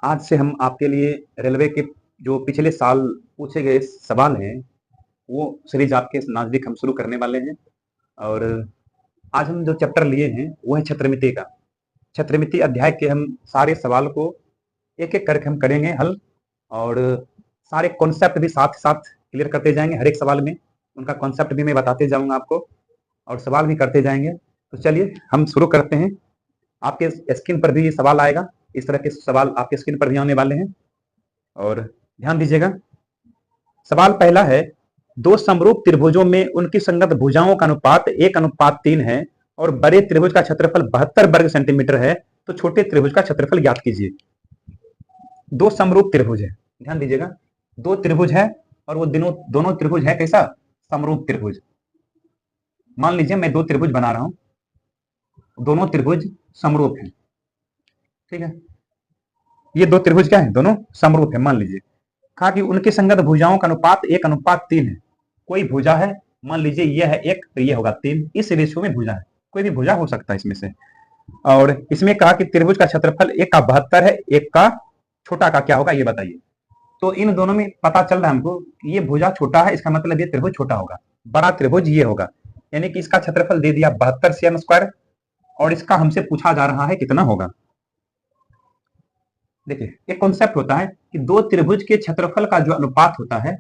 आज से हम आपके लिए रेलवे के जो पिछले साल पूछे गए सवाल हैं, वो सीरीज आपके नज़दीक हम शुरू करने वाले हैं। और आज हम जो चैप्टर लिए हैं, वो है छत्रमिति का। छत्रमिति अध्याय के हम सारे सवाल को एक-एक करके हम करेंगे हल, और सारे कॉन्सेप्ट भी साथ-साथ क्लियर करते जाएँगे। हर एक सवाल में उनका कॉन्सेप्ट भी मैं बताते जाऊँगा आपको, और सवाल भी करते जाएँगे। तो चलिए हम शुरू करते हैं। आपके स्क्रीन पर भी ये सवाल आएगा, इस तरह के सवाल आपके स्क्रीन पर भी आने वाले हैं, और ध्यान दीजिएगा। सवाल पहला है, दो समरूप त्रिभुजों में उनकी संगत भुजाओं का अनुपात 1:3 है और बड़े त्रिभुज का क्षेत्रफल 72 वर्ग सेंटीमीटर है, तो छोटे त्रिभुज का क्षेत्रफल ज्ञात कीजिए। दो समरूप त्रिभुज है, ध्यान दीजिएगा। दो त्रिभुज है और वो दोनों त्रिभुज है कैसा? समरूप त्रिभुज। मान लीजिए मैं दो त्रिभुज बना रहा हूं, दोनों त्रिभुज समरूप हैं, ठीक है। ये दो त्रिभुज क्या है? दोनों समरूप है। मान लीजिए कहा कि उनकी संगत भुजाओं का अनुपात 1:3 है। कोई भुजा है, मान लीजिए ये है 1 तो ये होगा 3, इस रेशियो में भुजा है। कोई भी भुजा हो सकता है इसमें से। और इसमें कहा कि त्रिभुज का क्षेत्रफल एक का 72 है, एक का छोटा का क्या होगा ये बताइए। तो इन दोनों में पता चल रहा है हमको कि ये भुजा छोटा है, इसका मतलब ये त्रिभुज छोटा होगा। बड़ा त्रिभुज ये होगा, यानी कि इसका क्षेत्रफल दे दिया 72 cm स्क्वायर, और इसका हमसे पूछा जा रहा है कितना होगा। देखिए एक कॉन्सेप्ट होता है कि दो त्रिभुज के क्षेत्रफल का जो अनुपात होता है,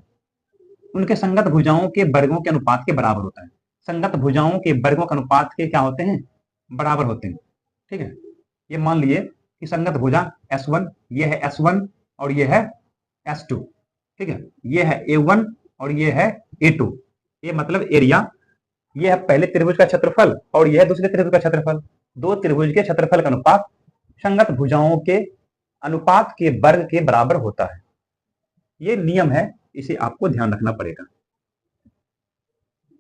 उनके संगत भुजाओं के वर्गों के अनुपात के बराबर होता है। संगत भुजाओं के वर्गों के अनुपात के क्या होते हैं? बराबर होते हैं, ठीक है। ये मान लिए कि संगत भुजा S1, ये है S1 और ये है S2, ठीक है। ये है A1 और ये है A2, ये मतलब एरिया। ये है पहले त्रिभुज का क्षेत्रफल और यह है दूसरे त्रिभुज का क्षेत्रफल। दो त्रिभुज के क्षेत्रफल का अनुपात संगत भुजाओं के अनुपात के वर्ग के बराबर होता है। ये नियम है, इसे आपको ध्यान रखना पड़ेगा,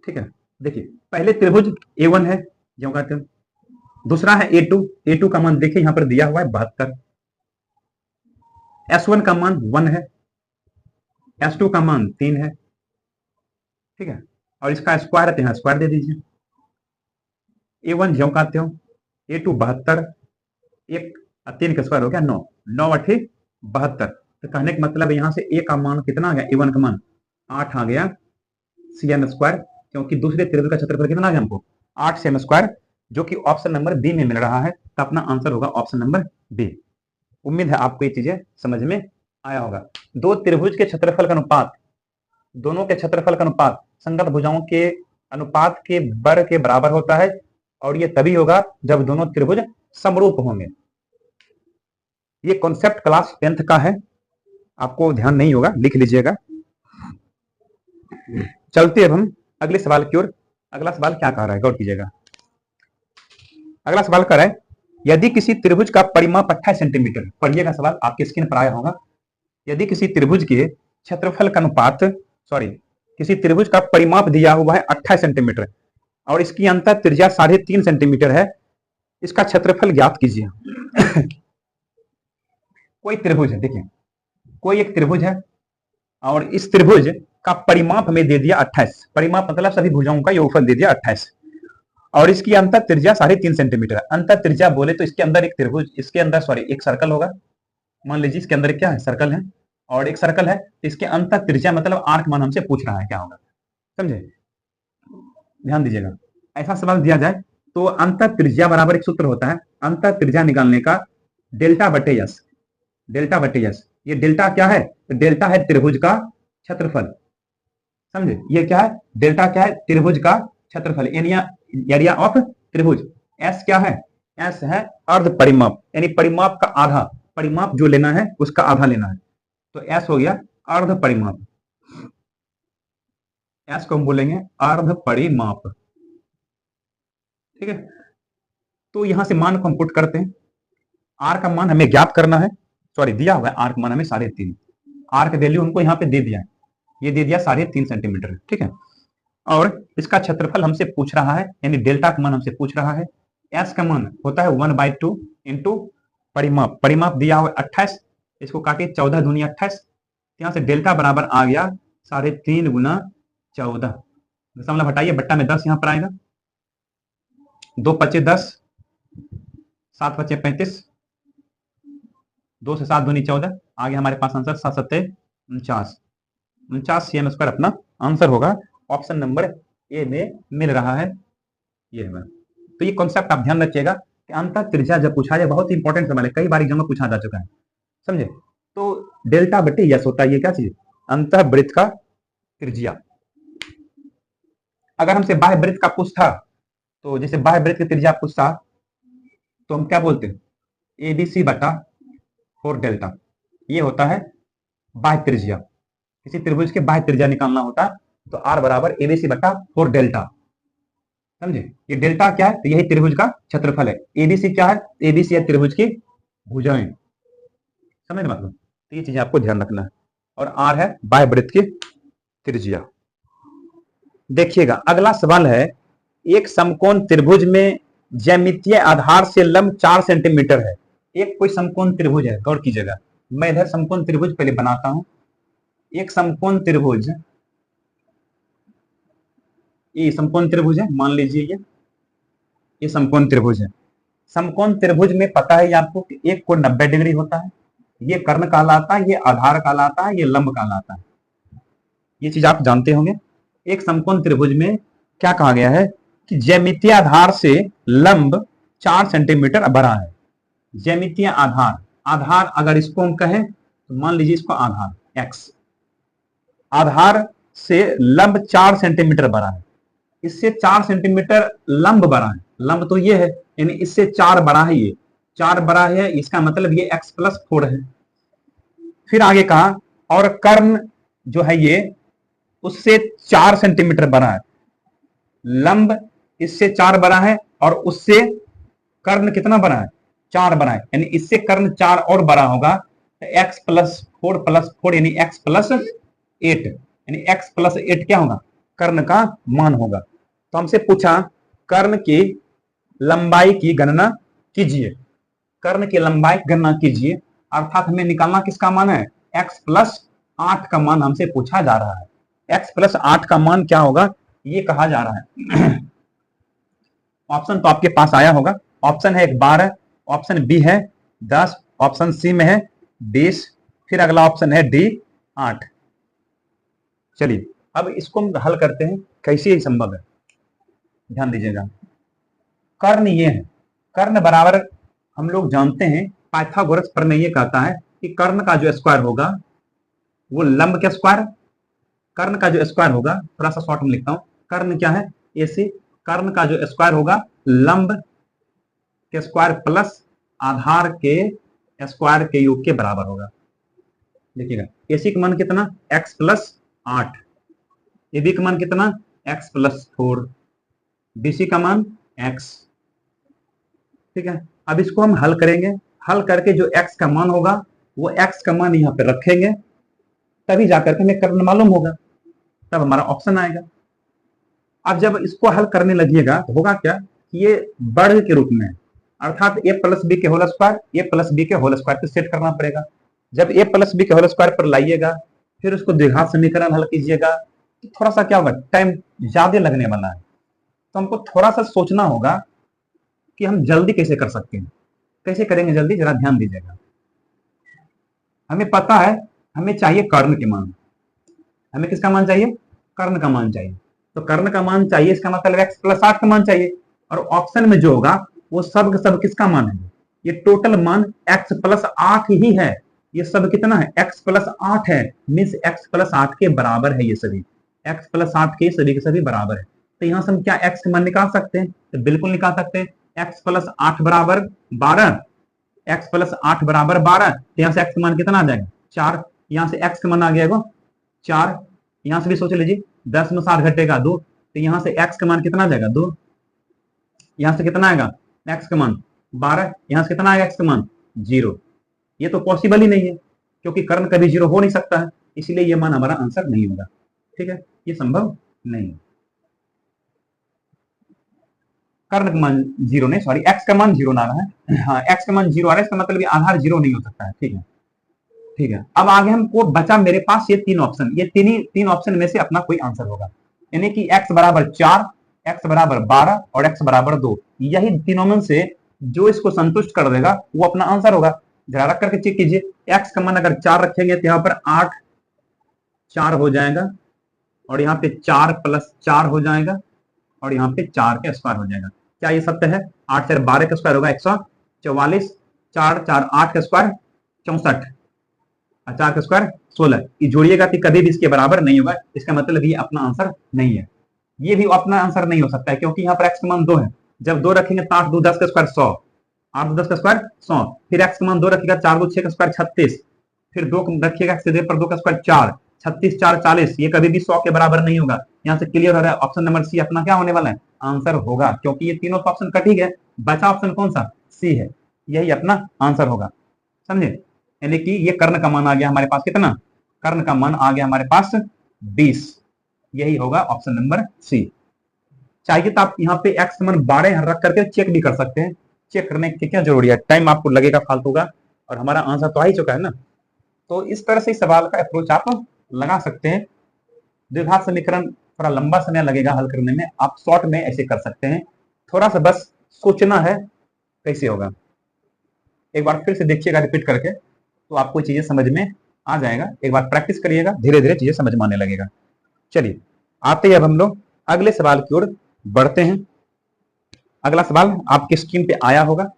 ठीक है। देखिए पहले त्रिभुज A1 है, जो कहते हैं। दूसरा है A2, A2 का मान देखिए यहां पर दिया हुआ है 72। S1 का मान 1 है, S2 का मान 3 है, ठीक है। और इसका स्क्वायर है तो यहां स्क्वायर दे दीजिए। A1 ज्यों कहते हो, A2 72, एक 3 का स्क्वायर हो गया 9, 9 8 72। तो कहने का मतलब यहां से A का मान कितना आ गया? A1 का मान 8 आ गया cm स्क्वायर, क्योंकि दूसरे त्रिभुज का क्षेत्रफल कितना आ गया हमको? 8 cm स्क्वायर, जो कि ऑप्शन नंबर बी में मिल रहा है। तो अपना आंसर होगा ऑप्शन नंबर बी। उम्मीद है आपको ये चीजें समझ में आया होगा। दो त्रिभुज के क्षेत्रफल का अनुपात, दोनों के क्षेत्रफल का अनुपात संगत भुजाओं के अनुपात के वर्ग के बराबर होता है, और ये तभी होगा जब दोनों त्रिभुज समरूप होंगे। ये कॉन्सेप्ट क्लास 10th का है, आपको ध्यान नहीं होगा, लिख लीजिएगा। चलते अब हम अगले सवाल की ओर। अगला सवाल क्या कह रहा है, गौर कीजिएगा। अगला सवाल कह रहा है, यदि किसी त्रिभुज का परिमाप 28 सेंटीमीटर, पढ़िएगा सवाल आपके स्क्रीन पर आया होगा। यदि किसी त्रिभुज के क्षेत्रफल का अनुपात, सॉरी, किसी त्रिभुज का परिमाप दिया हुआ है 28 सेंटीमीटर और इसकी अंतर त्रिज्या 3.5 सेंटीमीटर है, इसका क्षेत्रफल ज्ञात कीजिए। कोई त्रिभुज है, देखिए कोई एक त्रिभुज है और इस त्रिभुज का परिमाप हमें दे दिया 28। परिमाप मतलब सभी भुजाओं का योगफल दे दिया 28, और इसकी अंतर त्रिज्या 3.5 सेंटीमीटर। अंतर त्रिज्या बोले तो इसके अंदर एक त्रिभुज, इसके अंदर सॉरी एक सर्कल होगा। मान लीजिए इसके अंदर क्या है? सर्कल है, और एक सर्कल है। इसके अंतर त्रिज्या मतलब आर्क मान हमसे पूछ रहा है क्या होगा, समझे? ध्यान दीजिएगा। ऐसा सवाल दिया जाए तो अंतर त्रिज्या बराबर एक सूत्र होता है, अंतर त्रिज्या निकालने का, डेल्टा बटे यस। डेल्टा बटे यस, ये डेल्टा क्या है? तो डेल्टा है त्रिभुज का क्षेत्रफल, समझे? ये क्या है? डेल्टा क्या है? त्रिभुज का क्षेत्रफल, एरिया ऑफ त्रिभुज। एस क्या है? एस है अर्ध परिमाप, यानी परिमाप का आधा, परिमाप जो लेना है उसका आधा लेना है। तो एस हो गया अर्ध परिमाप, एस को हम बोलेंगे अर्ध परिमाप, ठीक है। तो यहां से मान को हम पुट करते हैं। आर का मान हमें ज्ञात करना है, सॉरी दिया हुआ है आर का मान हमें 3.5। आर का वैल्यू हमको यहाँ पे दे दिया है, ये दे दिया 3.5 सेंटीमीटर, ठीक है। और इसका क्षेत्रफल हमसे पूछ रहा है, यानी डेल्टा का मान हमसे पूछ रहा है। एस का मान होता है 1/2 इंटू परिमाप, परिमाप दिया हुआ 28, इसको काटिए 14 दूनी 28, यहाँ से डेल्टा बराबर आ गया 3.5 गुना 14। दशमलव हटाइए, बट्टा में 10 यहाँ पर आएगा, 2 × 5 = 10, 7 × 5 = 35, 2 से 7 दूनी 14, आगे हमारे पास आंसर 7 सत्ते 49, 49 cm स्क्वायर अपना आंसर होगा। ऑप्शन नंबर ए में मिल रहा है ये है। तो ये कॉन्सेप्ट आप ध्यान रखिएगा कि अंतः त्रिज्या जब पूछा जाए, बहुत इंपॉर्टेंट सवाल है, कई बार एग्जाम में पूछा जा चुका है, समझे। तो डेल्टा बटे यस होता है, ये क्या चीज, अंतः वृत्त का त्रिज्या। अगर हमसे बाह्य वृत्त का पूछता, तो जैसे बाह्य वृत्त की त्रिज्या पूछता, तो हम क्या बोलते हैं, एबीसी बटा 4 डेल्टा, ये होता है बाह्य त्रिज्या। किसी त्रिभुज के बाह्य त्रिज्या निकालना होता तो आर बराबर एबीसी बटा 4 डेल्टा, समझे। ये डेल्टा क्या है, तो यही त्रिभुज का क्षेत्रफल है। एबीसी क्या है, एबीसी है त्रिभुज की भुजाएं, समझ मतलब। तो ये चीजें आपको ध्यान रखना है। और आर है बाह्य वृत्त की त्रिज्या। देखिएगा अगला सवाल है, एक समकोण त्रिभुज में ज्यामितीय आधार से लंब 4 सेंटीमीटर है। एक कोई समकोण त्रिभुज है, गौर कीजिएगा, मैं इधर समकोण त्रिभुज पहले बनाता हूं। एक समकोण त्रिभुज, ये समकोण त्रिभुज है, मान लीजिए ये समकोण त्रिभुज है। समकोण त्रिभुज में पता है आपको कि एक कोण 90 डिग्री होता है, ये कर्ण कहलाता है, ये आधार कहलाता है, ये लंब कहलाता है। ये चीज आप जानते होंगे। एक समकोण त्रिभुज में क्या कहा गया है कि ज्यामितीय आधार से लंब 4 सेंटीमीटर बड़ा है। ज्यामितीय आधार, आधार अगर इसको हम कहें तो मान लीजिए इसको आधार एक्स, आधार से लंब 4 सेंटीमीटर बड़ा है, इससे 4 सेंटीमीटर लंब बड़ा है। लंब तो ये है, यानी इससे 4 बड़ा है, ये 4 बड़ा है, इसका मतलब ये x प्लस 4 है। फिर आगे कहा और कर्ण जो है ये उससे 4 सेंटीमीटर बड़ा है, लंब इससे 4 बड़ा है और उससे कर्ण कितना बड़ा है, 4 बड़ा है, यानी इससे कर्ण 4 और बड़ा होगा, तो x प्लस 4 यानी x प्लस 8, यानी x प्लस 8 क्या होगा, कर्ण का मान होगा। तो हमसे पूछा कर्ण की लंबाई की गणना कीजिए, कर्ण की लंबाई की गणना कीजिए, अर्थात हमें निकालना किसका मान है, x प्लस 8 का मान हमसे पूछा जा रहा है। x प्लस 8 का मान क्या होगा ये कहा जा रहा है। ऑप्शन तो आपके पास आया होगा, ऑप्शन है 12, ऑप्शन बी है 10, ऑप्शन सी में है 20, फिर अगला ऑप्शन है डी 8। चलिए अब इसको हम हल करते हैं, कैसे संभव है, ध्यान दीजिएगा। कर्ण ये है, कर्ण बराबर हम लोग जानते हैं, पाइथागोरस प्रमेय ये कहता है कि कर्ण का जो स्क्वायर होगा वो लंब के स्क्वायर, कर्ण का जो स्क्वायर होगा, थोड़ा सा शॉर्ट में लिखता हूं, कर्ण क्या है ऐसे, कर्ण का जो स्क्वायर होगा लंब के स्क्वायर प्लस आधार के स्क्वायर के योग के बराबर होगा। देखिएगा एसी का मान कितना x प्लस 8, एबी का मान कितना x प्लस 4, बीसी का मान x, ठीक है। अब इसको हम हल करेंगे, हल करके जो x का मान होगा वो x का मान यहाँ पे रखेंगे, तभी जाकर के हमें कर्ण मालूम होगा, तब हमारा ऑप्शन आएगा। अब जब इसको हल करने लगिएगा तो होगा क्या कि ये वर्ग के रूप में, अर्थात a प्लस बी के होल स्क्वायर, ए प्लस बी के होल स्क्वायर पे सेट करना पड़ेगा। जब a प्लस बी के होल स्क्वायर पर लाइएगा, फिर उसको द्विघात समीकरण हल कीजिएगा, तो थोड़ा सा क्या होगा, टाइम ज्यादा लगने वाला है। तो हमको थोड़ा सा सोचना होगा कि हम जल्दी कैसे कर सकते हैं, कैसे करेंगे जल्दी, जरा ध्यान दीजिएगा। हमें पता है हमें चाहिए कर्ण के मान, हमें किसका मान चाहिए, कर्ण का मान चाहिए। तो कर्ण का मान चाहिए, इसका मतलब x प्लस 8 का मान चाहिए, और ऑप्शन में जो होगा वो सब सब किसका मान है, ये टोटल मान x प्लस 8 ही है। ये सब कितना है, x प्लस 8 है, मीन्स x प्लस 8 के बराबर है, ये सभी x प्लस 8 के सभी के सभी बराबर है। तो यहाँ से हम क्या x का मान निकाल सकते हैं, तो बिल्कुल निकाल सकते हैं, x प्लस 8 बराबर 12, x प्लस 8 बराबर 12, तो यहाँ से x का मान कितना आ जाएगा 4, यहाँ से x का मान आ गया 4, यहाँ से भी सोच लीजिए 10 में 7 घटेगा 2, तो यहाँ से x का मान कितना आ जाएगा 2, यहाँ से कितना आएगा x का मान 12, यहाँ से कितना आएगा x का मान 0। ये तो पॉसिबल ही नहीं है, क्योंकि कर्ण कभी 0 हो नहीं सकता है, इसलिए ये मान हमारा आंसर नहीं होगा, ठीक है, ये संभव नहीं है। कर्ण का मान 0 नहीं, सॉरी x का मान 0 ना रहा है, हाँ x का मान 0 आ रहा है, इसका मतलब ये आधार 0 नहीं हो सकता है, ठीक है, ठीक है। अब आगे हमको बचा मेरे पास ये 3 ऑप्शन, ये तीन ऑप्शन में से अपना कोई आंसर होगा, यानी कि x बराबर 4, x बराबर 12 और x बराबर 2, यही तीनों में से जो इसको संतुष्ट कर देगा वो अपना आंसर होगा। जरा रख करके चेक कीजिए, x का मान अगर 4 रखेंगे तो यहाँ पर 8 4 हो जाएगा, और यहाँ पे 4 + 4 हो जाएगा, और यहाँ पे 4 का स्क्वायर हो जाएगा। क्या ये सत्य है? 8 4 12 का स्क्वायर होगा 144, 4 4 8 का स्क्वायर 64, 4 का स्क्वायर 16। ये जोड़िएगा तो कभी भी इसके बराबर नहीं होगा, इसका मतलब ये अपना आंसर नहीं है। ये भी अपना आंसर नहीं हो सकता है, क्योंकि यहाँ पर x का मान 2 है। जब 2 रखेंगे तो 8 2 10 का स्क्वायर 100, 8 2 10 का स्क्वायर 100, फिर x का मान 2 रखेगा, 4 2 6 का स्क्वायर 36, फिर 2 रखिएगा सीधे पर 2 का स्क्वायर 4, 36 4 40, ये कभी भी 100 के बराबर नहीं होगा। यहाँ से क्लियर हो रहा है ऑप्शन नंबर सी अपना क्या होने वाला है, आंसर होगा, क्योंकि ये तीनों ऑप्शन कट ही गए, बचा ऑप्शन कौन सा, सी है, यही अपना आंसर होगा। समझे? यानी कि ये कर्ण का मान आ गया हमारे पास कितना, कर्ण का मान आ गया हमारे पास 20, यही होगा ऑप्शन नंबर सी। चाहिए तो आप यहाँ पे x मान 12 रख करके चेक भी कर सकते हैं, चेक करने की क्या जरूरी है, टाइम आपको लगेगा फालतू का, और हमारा आंसर तो आ ही चुका है ना। तो इस तरह से सवाल का अप्रोच आप लगा सकते हैं। द्विघात समीकरण थोड़ा लंबा समय लगेगा हल करने में, आप शॉर्ट में ऐसे कर सकते हैं, थोड़ा सा बस सोचना है कैसे होगा। एक बार फिर से देखिएगा रिपीट करके, तो आपको चीजें समझ में आ जाएगा। एक बार प्रैक्टिस करिएगा, धीरे धीरे चीजें समझ में आने लगेगा। चलिए आते ही अब हम लोग अगले सवाल की ओर बढ़ते हैं। अगला सवाल आपकी स्क्रीन पे आया होगा।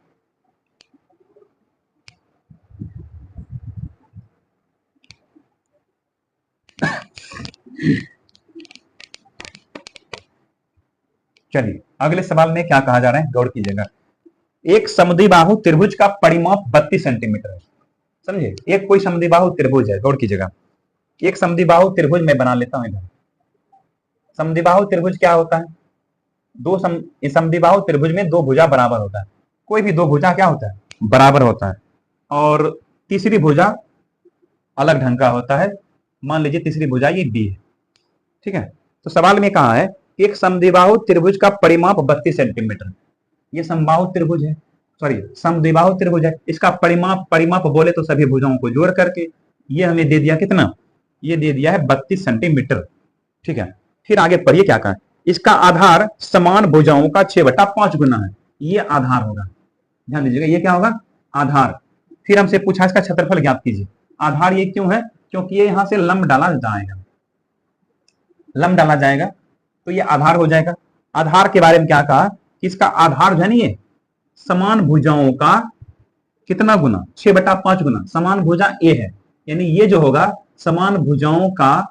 चलिए अगले सवाल में क्या कहा जा रहा है, गौर कीजिएगा। एक समद्विबाहु त्रिभुज का परिमाप 32 सेंटीमीटर है। समझे? एक कोई समद्विबाहु त्रिभुज है, गौर कीजिएगा। एक समद्विबाहु त्रिभुज मैं बना लेता हूं इधर। समद्विबाहु त्रिभुज क्या होता है, समद्विबाहु त्रिभुज में दो भुजा बराबर होता है। कोई भी दो भुजा क्या होता है, बराबर होता है, और तीसरी भुजा अलग ढंग का होता है। मान लीजिए तीसरी भुजा ये बी है, ठीक है। तो सवाल में कहा है एक समद्विबाहु त्रिभुज का परिमाप 32 सेंटीमीटर। ये समबाहु त्रिभुज है, सॉरी समद्विबाहु त्रिभुज है, इसका परिमाप बोले तो सभी भुजाओं को जोड़ करके ये हमें दे दिया कितना, ये दे दिया है 32 सेंटीमीटर, ठीक है। फिर आगे पढ़िए क्या कहा, इसका आधार समान भुजाओं का 6/5 गुना है, ये आधार होगा, ध्यान दीजिएगा, ये क्या होगा, आधार। फिर हमसे पूछा इसका क्षेत्रफल ज्ञात कीजिए। आधार ये क्यों है, क्योंकि ये यहां से लंब डाला जाएगा, लंब डाला जाएगा तो ये आधार हो जाएगा। आधार के बारे में क्या कहा कि इसका आधार जानिए समान भुजाओं का कितना गुना, 6/5 गुना। समान भुजा ए है, यानी ये जो होगा समान भुजाओं का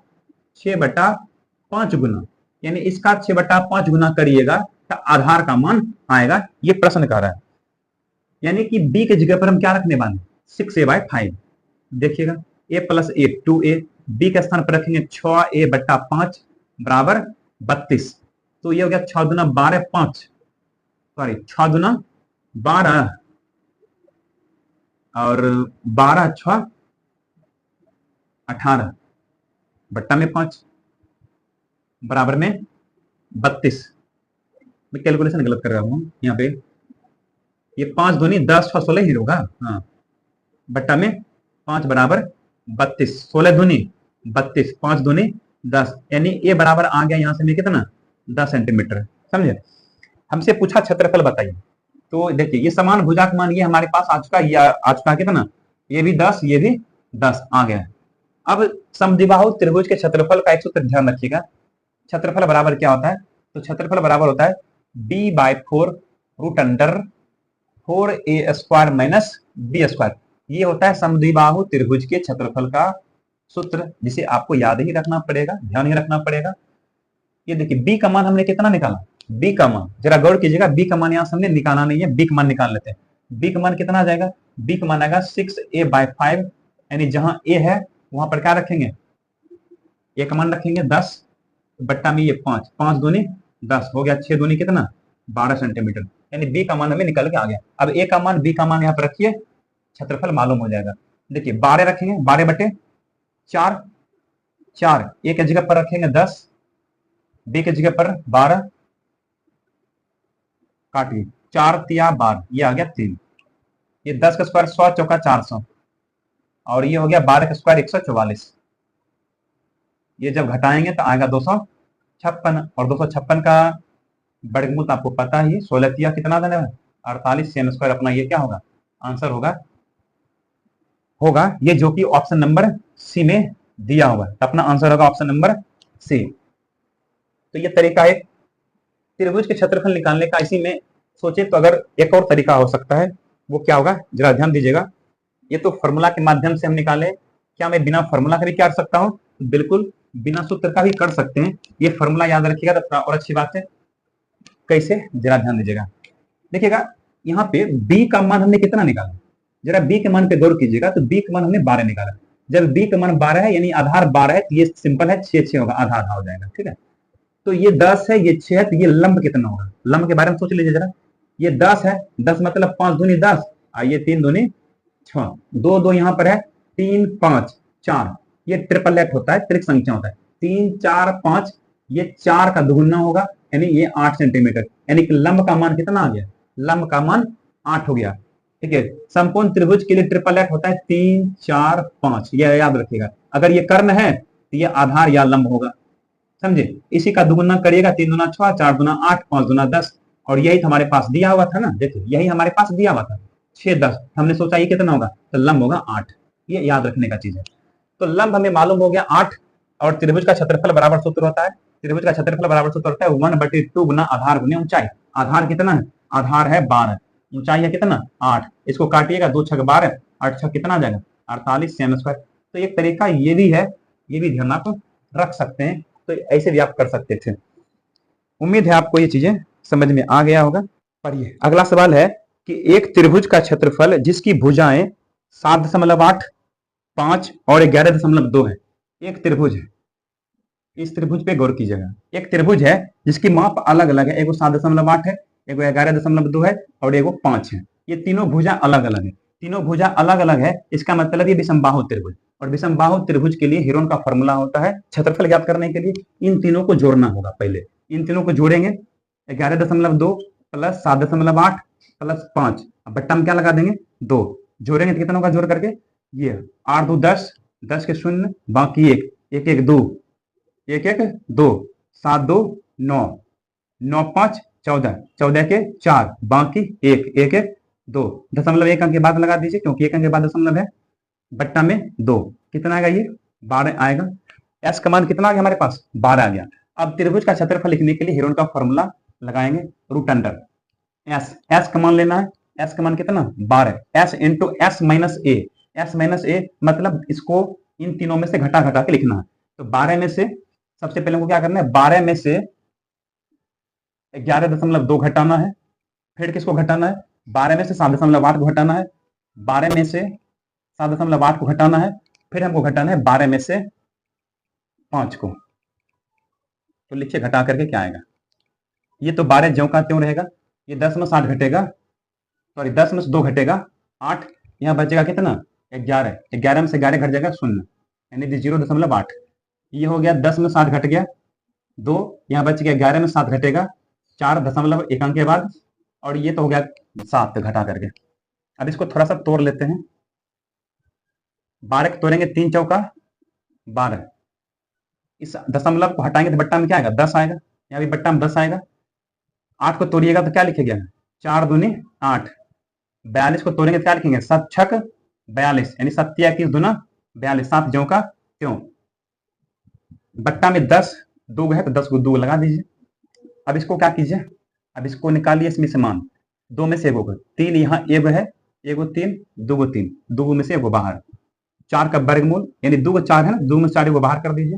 6/5 गुना, यानी इसका 6/5 गुना करिएगा तो आधार का मान आएगा। ये प्रश्न कह रहा है, यानी कि बी के जगह पर हम क्या रखने वाले, 6a/5। देखिएगा a + a 2a, बी के स्थान पर रखेंगे 6a/5 बराबर 32। तो ये हो गया 6 दूना 12 5, सॉरी 6 दूना 12 और 12 6 18 बट्टा में 5 बराबर में 32। मैं कैलकुलेशन गलत कर रहा हूं यहाँ पे, ये 5 दूनी 10 6 16 ही होगा, हाँ, बट्टा में 5 बराबर 32, 16 दूनी 32, 5 दूनी 10, यानी ए बराबर आ गया यहां से में कितना, 10 सेंटीमीटर। समझे? हमसे पूछा क्षेत्रफल बताइए, तो देखिए ये समान भुजा का मान ये हमारे पास आ चुका, ये आ चुका कितना, ये भी 10 ये भी 10 आ गया। अब समद्विबाहु त्रिभुज के क्षेत्रफल का एक सूत्र ध्यान रखिएगा। क्षेत्रफल बराबर क्या होता है, तो क्षेत्रफल बराबर होता है b/4 √4a² - b²। ये होता है समद्विबाहु त्रिभुज के क्षेत्रफल का सूत्र, जिसे आपको याद ही रखना पड़ेगा, ध्यान ही रखना पड़ेगा। ये देखिए बी का मान हमने कितना निकाला, बी का मान जरा गौर कीजिएगा, बी का मान यहां हमने निकाला नहीं है, बी का मान निकाल लेते हैं। बी का मान कितना आ जाएगा, बी का मान आएगा 6a/5, यानी जहां ए है वहां पर क्या रखेंगे, ए का मान रखेंगे 10 बट्टा में ये 5, 5 दूनी 10 हो गया, 6 दूनी कितना 12 सेंटीमीटर, यानी बी का मान हमें निकल के आ गया। अब ए का मान बी का मान यहाँ पर रखिए, क्षेत्रफल मालूम हो जाएगा। देखिए 12 रखेंगे, 12/4, 4 ए के जगह पर रखेंगे 10, बी के जगह पर 12, काटिए 4 तिया 12, ये आ गया 3, ये 10 का स्क्वायर 100 चौका 400, और ये हो गया 12 का स्क्वायर 144। ये जब घटाएंगे तो आएगा 256, और 256 का वर्गमूल आपको पता ही, 16 तिया कितना देना है 48, सेम स्क्वायर अपना ये क्या होगा, आंसर होगा होगा ये जो कि ऑप्शन नंबर सी में दिया हुआ है। अपना आंसर होगा ऑप्शन नंबर सी। तो ये तरीका है त्रिभुज के क्षेत्रफल निकालने का। इसी में सोचे तो अगर एक और तरीका हो सकता है, वो क्या होगा जरा ध्यान दीजिएगा। ये तो फॉर्मूला के माध्यम से हम निकाले, क्या मैं बिना फॉर्मूला के भी कर सकता हूँ? बिल्कुल बिना सूत्र का भी कर सकते हैं। ये फॉर्मूला याद रखिएगा तो और अच्छी बात है। कैसे, जरा ध्यान दीजिएगा। देखिएगा यहाँ पे b का मान हमने कितना निकाला, जरा b के मान पे गौर कीजिएगा। तो b का मान हमने 12 निकाला। जब b का मान 12 है यानी आधार 12 है तो ये सिंपल है 6 होगा, आधा आधा हो जाएगा। ठीक है, तो ये 10 है, ये 6 है, तो ये लंब कितना होगा? लंब के बारे में सोच लीजिए जरा। ये 10 है, 10 मतलब 5 दूनी 10, ये 3 दूनी 6, 2 2 यहाँ पर है, 3 5 4, ये ट्रिपलेट होता है, त्रिक संख्या होता है। 3 4 5, ये 4 का दुगुना होगा यानी ये 8 सेंटीमीटर, यानी कि लंब का मान कितना आ गया? लंब का मान 8 हो गया। ठीक है, संपूर्ण त्रिभुज के लिए ट्रिपलेट होता है 3 4 5, ये याद रखिएगा। अगर ये कर्ण है तो ये आधार या लंब होगा, समझे? इसी का दुगुना करिएगा, 3 दूना 6, 4 दूना 8, 5 दूना 10, और यही तो हमारे पास दिया हुआ था ना। देखिए यही हमारे पास दिया हुआ था 6 10, हमने सोचा ये कितना होगा, तो लंब होगा 8। ये याद रखने का चीज है। तो लंब हमें मालूम हो गया 8, और त्रिभुज का क्षेत्रफल बराबर सूत्र होता है, त्रिभुज का क्षेत्रफल बराबर सूत्र होता है 1/2 गुना आधार गुने ऊंचाई। आधार कितना है? आधार है 12, ऊंचाई है कितना? 8। इसको काटिएगा, 2 6 12, 8 6 कितना आ जाएगा? 48 सेमी स्क्वायर। तो एक तरीका ये भी है, ये भी ध्यान आप रख सकते हैं। तो ऐसे भी आप कर सकते थे। उम्मीद है आपको ये चीजें समझ में आ गया होगा। पढ़िए अगला सवाल है कि एक त्रिभुज का क्षेत्रफल जिसकी भुजाएं 7.8 5 और 11.2 है। एक त्रिभुज है, इस त्रिभुज पे गौर कीजिएगा। एक त्रिभुज है जिसकी माप अलग अलग है, एगो 7.8 है, एगो 11.2 है और एगो 5 है। ये तीनों भुजा अलग अलग है। तीनों भुजा अलग अलग है, इसका मतलब ये विषमबाहु त्रिभुज। और विषमबाहु त्रिभुज के लिए हेरोन का फॉर्मूला होता है क्षेत्रफल ज्ञात करने के लिए इन तीनों को जोड़ना होगा। पहले इन तीनों को जोड़ेंगे, 11.2 प्लस 7.8 प्लस 5, बट्टा में क्या लगा देंगे? 2, जोड़ेंगे तो कितना होगा जोड़ करके? ये 8 2 10, 10 के 0, बाकी 1 1 1 2, 1 1 2, 7 2 9, 9 5 14, 14 के 4, बाकी 1 1 1 2, दशमलव 1 अंक के बाद लगा दीजिए क्योंकि 1 अंक के बाद दशमलव है, बट्टा में 2, कितना आएगा? ये 12 आएगा। एस का मान कितना आ गया हमारे पास? 12 आ गया। अब त्रिभुज का क्षेत्रफल लिखने के लिए हेरोन का फॉर्मूला लगाएंगे, रूट अंडर एस। एस का मान लेना है, एस का मान कितना? 12, S into S minus A. S minus ए मतलब इसको इन तीनों में से घटा घटा के लिखना है। तो 12 में से सबसे पहले हमको क्या करना है? 12 में से 11.2 घटाना है, फिर किसको घटाना है? 12 में से 7.8 को घटाना है, 12 में से 7.8 को घटाना है, फिर हमको घटाना है 12 में से 5 को। तो लिखिए घटा करके क्या आएगा? ये तो 12 ज्यों का त्यों रहेगा, ये 10 में 7 घटेगा, सॉरी 10 में से 2 घटेगा 8, यहाँ बचेगा कितना? 11, 11 में से 11 घट जाएगा 0, यानी 0.8। ये हो गया 10 में 7 घट गया 2, यहाँ बच गया 11 में 7 घटेगा 4.1 अंक के बाद, और ये तो हो गया 7 घटा करके। अब इसको थोड़ा सा तोड़ लेते हैं, 12 को तोड़ेंगे 3 चौका 12, इस दशमलव को हटाएंगे तो बट्टा में क्या आएगा? 10 आएगा, यहाँ भी बट्टा में 10 आएगा। 8 को तोड़िएगा तो क्या लिखेगा? 4 दूनी 8। 42 को तोड़ेंगे तो क्या लिखेंगे? 7 छक 42, यानी 7 21 दूना 42, 7 ज्यों का त्यों। बट्टा में 10 2 है तो 10 को 2 लगा दीजिए। अब इसको क्या कीजिए? अब इसको निकालिए, इसमें से मान 2 में से एगो को, 3 यहाँ एगो है, एगो 3 2 को 3, 2 में से एगो बाहर, 4 का वर्गमूल यानी 2 को 4 है ना, 2 में 4 एगो बाहर कर दीजिए।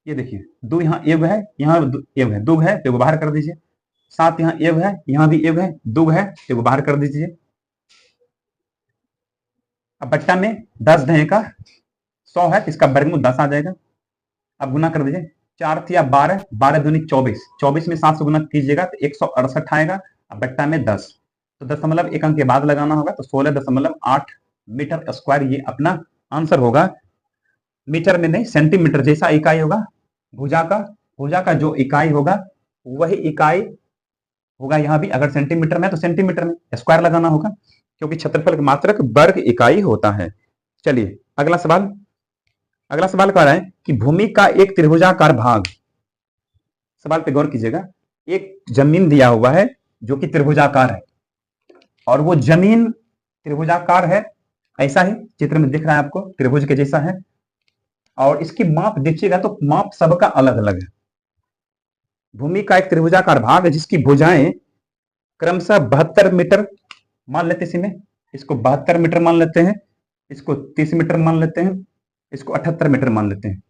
ये देखिए 2 यहाँ एगो है, यहाँ एगो है, 2 है तो एगो बाहर कर दीजिए। 7 यहाँ एगो है, यहाँ भी एगो है, 2 है तो एगो बाहर कर दीजिए। अब बट्टा में 10 दहे का 100 है, इसका वर्गमूल 10 आ जाएगा। अब गुना कर दीजिए, 4 या 12, 12 दूनी 24, 24 में 7 से गुना कीजिएगा तो 168 आएगा। अब बट्टा में 10, तो 1 अंक के बाद लगाना होगा, तो 16.8 मीटर स्क्वायर ये अपना आंसर होगा। मीटर में नहीं, सेंटीमीटर जैसा इकाई होगा भुजा का जो इकाई होगा वही इकाई होगा यहाँ भी। अगर सेंटीमीटर में तो सेंटीमीटर में स्क्वायर लगाना होगा क्योंकि क्षेत्रफल मात्रक वर्ग इकाई होता है। चलिए अगला सवाल। अगला सवाल कह रहा है कि भूमि का एक त्रिभुजाकार भाग, सवाल पे गौर कीजिएगा, एक जमीन दिया हुआ है जो कि त्रिभुजाकार है, और वो जमीन त्रिभुजाकार है ऐसा ही चित्र में दिख रहा है आपको, त्रिभुज के जैसा है। और इसकी माप देखिएगा तो माप सबका अलग अलग है। भूमि का एक त्रिभुजाकार भाग है जिसकी भुजाएं क्रमशः 72 मीटर मान लेते हैं, इसी में इसको 72 मीटर मान लेते हैं, इसको 30 मीटर मान लेते हैं, इसको 78 मीटर मान लेते हैं।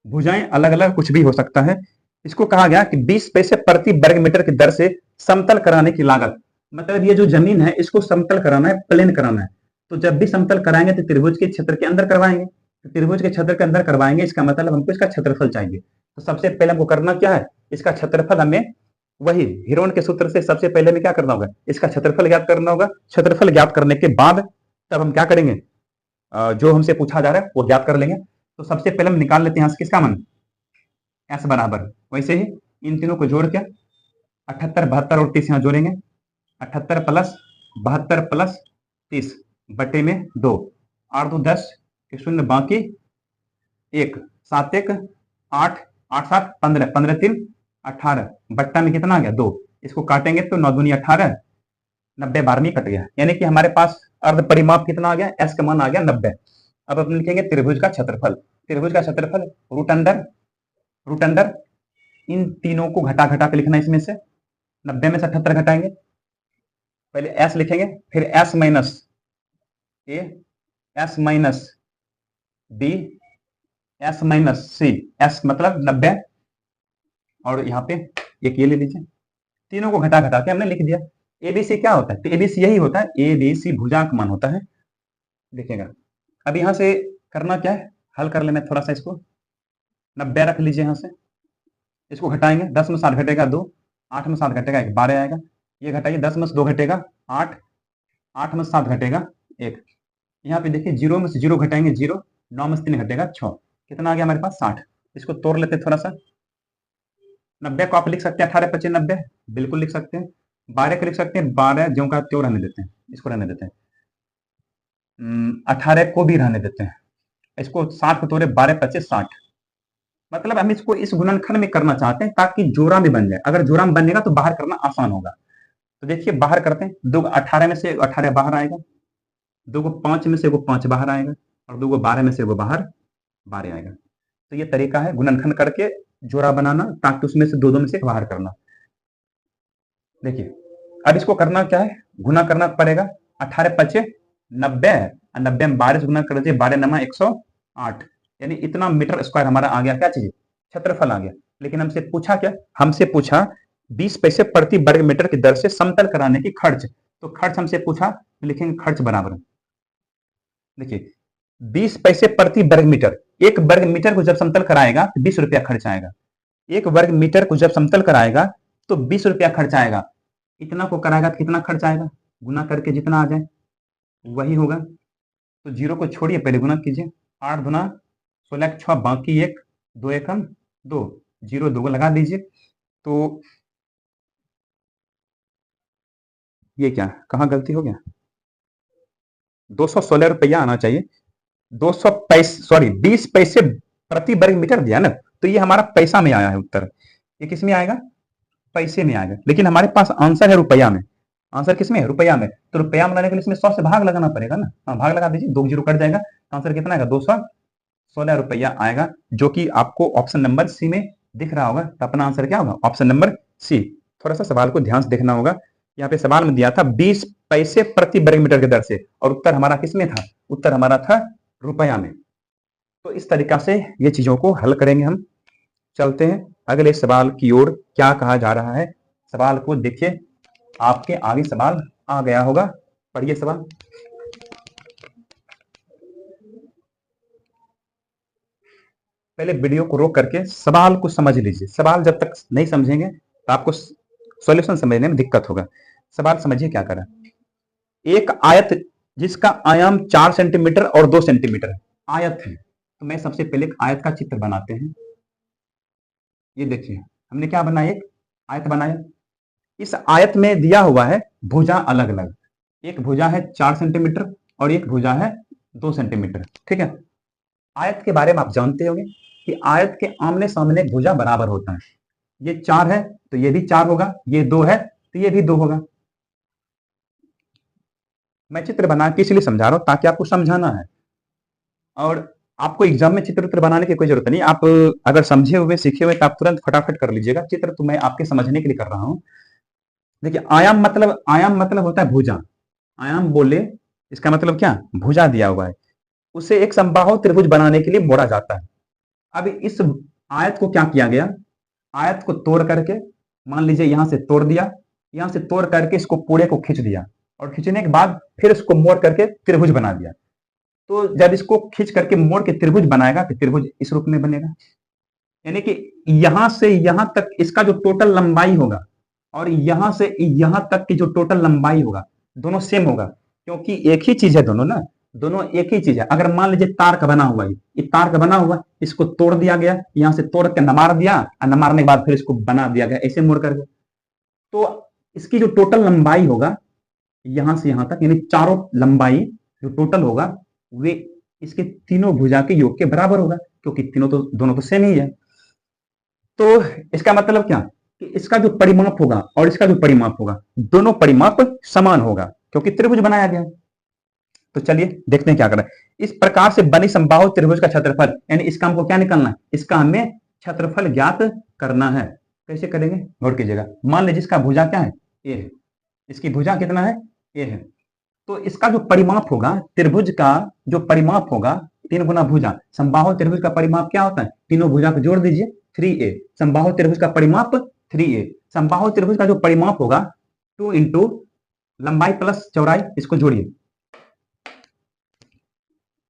भुजाएं अलग अलग कुछ भी हो सकता है। इसको कहा गया कि 20 पैसे प्रति वर्ग मीटर की दर से समतल कराने की लागत, मतलब ये जो जमीन है इसको समतल कराना है, प्लेन कराना है। तो जब भी समतल कराएंगे तो त्रिभुज के क्षेत्र के अंदर करवाएंगे, तो त्रिभुज के क्षेत्र के अंदर करवाएंगे, इसका मतलब हमको इसका क्षेत्रफल चाहिए। तो सबसे पहले हमको करना क्या है, इसका क्षेत्रफल हमें वही हिरोन के सूत्र से सबसे पहले में क्या करना होगा, इसका क्षेत्रफल ज्ञात करना होगा। क्षेत्रफल ज्ञात करने के बाद तब हम क्या करेंगे, जो हमसे पूछा जा रहा है वो ज्ञात कर लेंगे। तो सबसे पहले हम निकाल लेते हैं किसका मान, एस बराबर, वैसे ही इन तीनों को जोड़ के 78, 72 और 30 यहाँ जोड़ेंगे। 78 प्लस 72 प्लस 30 बटे में 2, 8 2 10, 0 बाकी 1, 7 1 8, 8 7 15, 15 3 18, बट्टा में कितना आ गया 2, इसको काटेंगे तो 9 दूनी 18, 90 12 कट गया, यानी कि हमारे पास अर्ध परिमाप कितना आ गया, एस का मान आ गया 90। अब अपन लिखेंगे त्रिभुज का क्षेत्रफल। त्रिभुज का क्षेत्रफल रूट अंडर इन तीनों को घटा घटा के लिखना है, इसमें से 90 में से 78 घटाएंगे, पहले एस लिखेंगे, फिर S minus A, S minus B, S minus C, S मतलब 90, और यहाँ पे एक ये ले लीजिए, तीनों को घटा घटा के हमने लिख दिया। एबीसी क्या होता है, तो एबीसी यही होता है, एबीसी भुजांक मान होता है। देखिएगा अब यहां से करना क्या है, हल कर लेना थोड़ा सा, इसको 90 रख लीजिए, यहां से इसको घटाएंगे, 10 में 7 घटेगा 2, 8 में 7 घटेगा 1, 12 आएगा। ये घटाइए, 10 में से 2 घटेगा 8, 8 में से 7 घटेगा 1। यहाँ पे देखिए 0 में से 0 घटाएंगे 0, 9 में से 3 घटेगा 6, कितना आ गया हमारे पास 60। इसको तोड़ लेते थोड़ा सा, 90 को आप लिख सकते हैं 18 25 90, बिल्कुल लिख सकते हैं। 12 को लिख सकते हैं 12, ज्यों का त्यों रहने देते हैं, इसको रहने देते हैं। 18 को भी रहने देते हैं, इसको 60 को तोड़े 12 25 60, मतलब हम इसको इस गुणनखंड में करना चाहते हैं ताकि जोड़ा में बन जाए। अगर जोड़ा में बनेगा तो बाहर करना आसान होगा। तो देखिए बाहर करते हैं, 2 18 में से 18 बाहर आएगा, 2 को 5 में से 5 बाहर आएगा, और 2 को 12 में से बाहर 12 आएगा। तो ये तरीका है गुणनखंड करके जोड़ा बनाना, ताकि उसमें से 2 में से एक बाहर करना। देखिए अब इसको करना क्या है, गुना करना पड़ेगा, 18 25 90, 90 में 12 से गुना कर दीजिए, 12 9 108, यानी इतना मीटर स्क्वायर हमारा आ गया, क्या चीज, क्षेत्रफल आ गया। लेकिन हमसे पूछा क्या, हमसे पूछा 20 पैसे प्रति वर्ग मीटर की दर से समतल कराने की खर्च। तो खर्च हमसे पूछा, लिखेंगे खर्च बराबर, देखिए 20 पैसे प्रति वर्ग मीटर, एक वर्ग मीटर को जब समतल कराएगा तो 20 रुपया खर्च आएगा। एक वर्ग मीटर को जब समतल कराएगा तो 20 रुपया खर्च आएगा। इतना को कराएगा तो कितना खर्च आएगा, गुना करके जितना आ जाए वही होगा। तो 0 को छोड़िए, पहले गुना कीजिए, 8 गुना 16 6, बाकी 1, 2 एकम 2, 0 2 लगा दीजिए। तो ये क्या, कहाँ गलती हो गया, 216 रुपया आना चाहिए, 200 पैसे, सॉरी 20 पैसे प्रति वर्ग मीटर दिया ना, तो ये हमारा पैसा में आया है उत्तर। ये किस में आएगा, पैसे में आएगा, लेकिन हमारे पास आंसर है रुपया में। आंसर किस में है, रुपया में। तो रुपया में लाने के लिए इसमें 100 से भाग लगाना पड़ेगा ना, हाँ भाग लगा दीजिए, 2 0 कट जाएगा, तो आंसर कितना आएगा, 216 रुपया आएगा, जो कि आपको ऑप्शन नंबर सी में दिख रहा होगा। तो अपना आंसर क्या होगा, ऑप्शन नंबर सी। थोड़ा सा सवाल को ध्यान से देखना होगा, यहाँ पे सवाल में दिया था 20 पैसे प्रति वर्ग मीटर की दर से, और उत्तर हमारा किसमें था, उत्तर हमारा था रुपया में। तो इस तरीका से ये चीजों को हल करेंगे हम। चलते हैं अगले सवाल की ओर, क्या कहा जा रहा है, सवाल को देखिए, आपके आगे सवाल आ गया होगा, पढ़िए सवाल। पहले वीडियो को रोक करके सवाल को समझ लीजिए, सवाल जब तक नहीं समझेंगे तो आपको सॉल्यूशन समझने में दिक्कत होगा। सवाल समझिए क्या करा, एक आयत जिसका आयाम 4 सेंटीमीटर और 2 सेंटीमीटर आयत है। तो मैं सबसे पहले एक आयत का चित्र बनाते हैं। ये देखिए हमने क्या बनाया, एक आयत बनाया। इस आयत में दिया हुआ है भुजा अलग अलग, एक भुजा है 4 सेंटीमीटर और एक भुजा है 2 सेंटीमीटर, ठीक है। आयत के बारे में आप जानते होंगे कि आयत के आमने सामने भुजा बराबर होता है। ये 4 है तो ये भी 4 होगा, ये 2 है तो ये भी 2 होगा। मैं चित्र बना के इसलिए समझा रहा हूँ ताकि आपको समझाना है, और आपको एग्जाम में चित्र उत्र बनाने की कोई जरूरत नहीं। आप अगर समझे हुए सीखे हुए तो आप तुरंत फटाफट कर लीजिएगा। चित्र तो मैं आपके समझने के लिए कर रहा हूँ। देखिए, आयाम मतलब होता है भुजा। आयाम बोले इसका मतलब क्या, भुजा दिया हुआ है, उसे एक समबाहु त्रिभुज बनाने के लिए मोड़ा जाता है। अब इस आयत को क्या किया गया, आयत को तोड़ करके, मान लीजिए यहां से तोड़ दिया, यहां से तोड़ करके इसको पूरे को खींच दिया, और खींचने के बाद फिर इसको मोड़ करके त्रिभुज बना दिया। तो जब इसको खींच करके मोड़ के त्रिभुज बनाएगा तो त्रिभुज इस रूप में बनेगा। यानी कि यहां से यहां तक इसका जो टोटल लंबाई होगा, और यहां से यहां तक की जो टोटल लंबाई होगा, दोनों सेम होगा, क्योंकि एक ही चीज है दोनों ना, दोनों एक ही चीज है। अगर मान लीजिए तार का बना हुआ है, ये तार का बना हुआ, इसको तोड़ दिया गया, यहां से तोड़ के नमार दिया, और नमारने के बाद फिर इसको बना दिया गया ऐसे मोड़ करके, तो इसकी जो टोटल लंबाई होगा यहां से यहां तक, यानी चारों लंबाई जो टोटल होगा वे इसके तीनों भुजा के योग के बराबर होगा, क्योंकि तीनों तो दोनों तो सेम ही है। तो इसका मतलब क्या, कि इसका जो परिमाप होगा और इसका जो परिमाप होगा, दोनों परिमाप समान होगा, क्योंकि त्रिभुज बनाया गया। तो चलिए देखते हैं क्या करना है। इस प्रकार से बनी समबाहु त्रिभुज का क्षेत्रफल, यानी इसका हमको क्या निकालना है, इसका हमें क्षेत्रफल ज्ञात करना है। कैसे करेंगे, नोट कीजिएगा। मान लीजिए इसका भुजा क्या है, ए है, इसकी भुजा कितना है, ए है। तो इसका जो परिमाप होगा, त्रिभुज का जो परिमाप होगा, 3 गुना भुजा, समबाहु त्रिभुज का परिमाप क्या होता है, तीनों भुजा को जोड़ दीजिए, 3a। समबाहु त्रिभुज का परिमाप 3a। समबाहु त्रिभुज का जो परिमाप होगा 2 इंटू लंबाई प्लस चौड़ाई, इसको जोड़िए,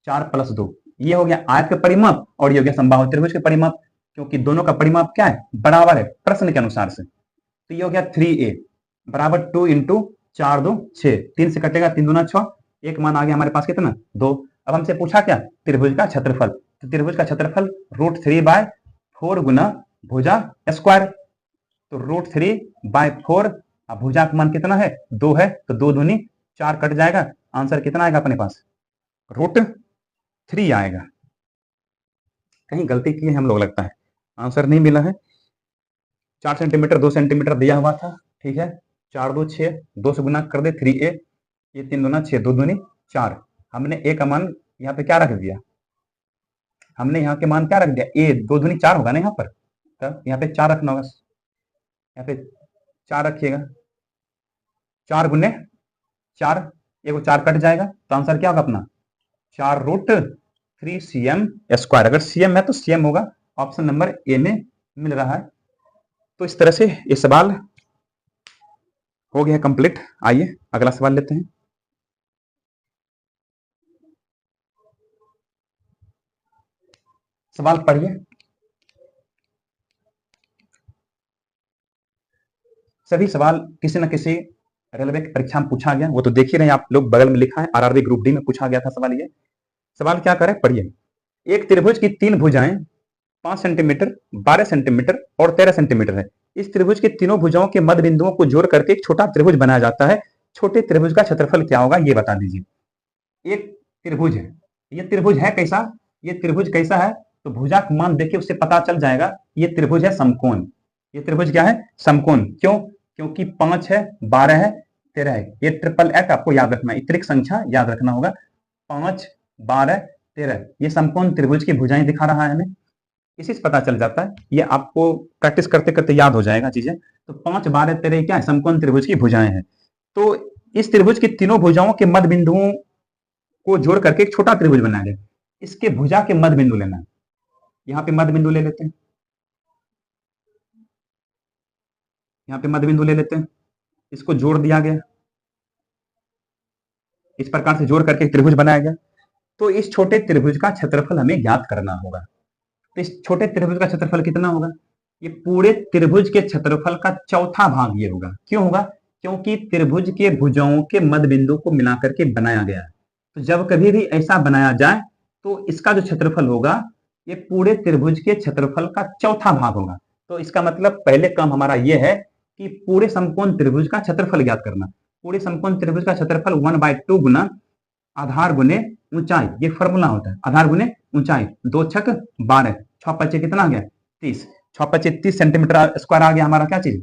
4 प्लस 2, ये हो गया आयत का परिमाप, और ये हो गया समबाहु त्रिभुज के परिमाप, क्योंकि दोनों का परिमाप क्या है, बराबर है प्रश्न के अनुसार से। तो ये हो गया 3a बराबर 2 इंटू 4 2 6, 3 से कटेगा 3 दूना 6, एक मान आ गया हमारे पास कितना, 2। अब हमसे पूछा क्या, त्रिभुज का क्षेत्रफल, तो त्रिभुज का क्षेत्रफल √3/4 गुना भुजा स्क्वायर, तो √3/4, अब भुजा का मान कितना है, 2 है, तो 2 दूनी 4 कट जाएगा, आंसर कितना आएगा अपने पास, √3 आएगा। कहीं गलती की है हम लोग, लगता है आंसर नहीं मिला है। 4 सेंटीमीटर 2 सेंटीमीटर दिया हुआ था, ठीक है, 4 2 6, 2 से गुना कर दे 3a, ये 3 दूना 6, 2 दूनी 4, हमने a का मान यहाँ पे क्या रख दिया, हमने यहाँ के मान क्या रख दिया, a 2 दूनी 4 होगा ना यहाँ पर, तब यहाँ पे 4 रखना होगा, यहाँ पे 4 रखिएगा, 4 गुने 4, एक 4 कट जाएगा, तो आंसर क्या होगा अपना, 4√3 cm स्क्वायर। अगर cm है तो cm होगा, ऑप्शन नंबर ए में मिल रहा है। तो इस तरह से ये सवाल हो गया कंप्लीट। आइए अगला सवाल लेते हैं। सवाल पढ़िए। सभी सवाल किसी न किसी रेलवे की परीक्षा में पूछा गया, वो तो देख ही रहे हैं आप लोग, बगल में लिखा है आरआरबी ग्रुप डी में पूछा गया था सवाल। ये सवाल क्या करे, पढ़िए। एक त्रिभुज की 3 भुजाएं 5 सेंटीमीटर, 12 सेंटीमीटर और 13 सेंटीमीटर है। इस त्रिभुज के तीनों भुजाओं के मध्य बिंदुओं को जोड़ करके एक छोटा त्रिभुज बनाया जाता है। छोटे त्रिभुज का क्षेत्रफल क्या होगा, ये बता दीजिए। एक त्रिभुज है, ये त्रिभुज है कैसा, ये त्रिभुज कैसा है, तो भुजा का मान देखिए उससे पता चल जाएगा, ये त्रिभुज है समकोण। ये त्रिभुज क्या है, समकोण। क्यों, क्योंकि 5 है, 12 है, 13 है, ये ट्रिपल एट आपको याद रखना, इतरिक संख्या याद रखना होगा, 5 12 13, ये समकोण त्रिभुज की भुजाएं दिखा रहा है हमें, इसी से पता चल जाता है। ये आपको प्रैक्टिस करते करते याद हो जाएगा चीजें। तो 5 12 13 क्या है, समकोण त्रिभुज की भुजाएं हैं। तो इस त्रिभुज की तीनों भुजाओं के मध्य बिंदुओं को जोड़ करके एक छोटा त्रिभुज बनाया गया। इसके भुजा के मध्य बिंदु लेना है, यहाँ पे मध्य बिंदु ले लेते हैं, यहाँ पे मध्य बिंदु ले लेते हैं, इसको जोड़ दिया गया, इस प्रकार से जोड़ करके त्रिभुज बनाया गया। तो इस छोटे त्रिभुज का क्षेत्रफल हमें ज्ञात करना होगा। तो इस छोटे त्रिभुज का क्षेत्रफल कितना होगा, ये पूरे त्रिभुज के क्षेत्रफल का चौथा भाग ये होगा। क्यों होगा, क्योंकि त्रिभुज के भुजाओं के मध्य बिंदु को मिलाकर के बनाया गया है। तो जब कभी भी ऐसा बनाया जाए तो इसका जो क्षेत्रफल होगा ये पूरे त्रिभुज के क्षेत्रफल का चौथा भाग होगा। तो इसका मतलब पहले काम हमारा यह है कि पूरे समकोण त्रिभुज का क्षेत्रफल ज्ञात करना। पूरे समकोण त्रिभुज का क्षेत्रफल 1/2 गुना आधार गुने ऊंचाई, ये फॉर्मूला होता है, आधार गुने ऊंचाई, 2 छक 12, 6 पचे कितना आ गया 30, 6 पचे 30 सेंटीमीटर स्क्वायर आ गया हमारा क्या चीज,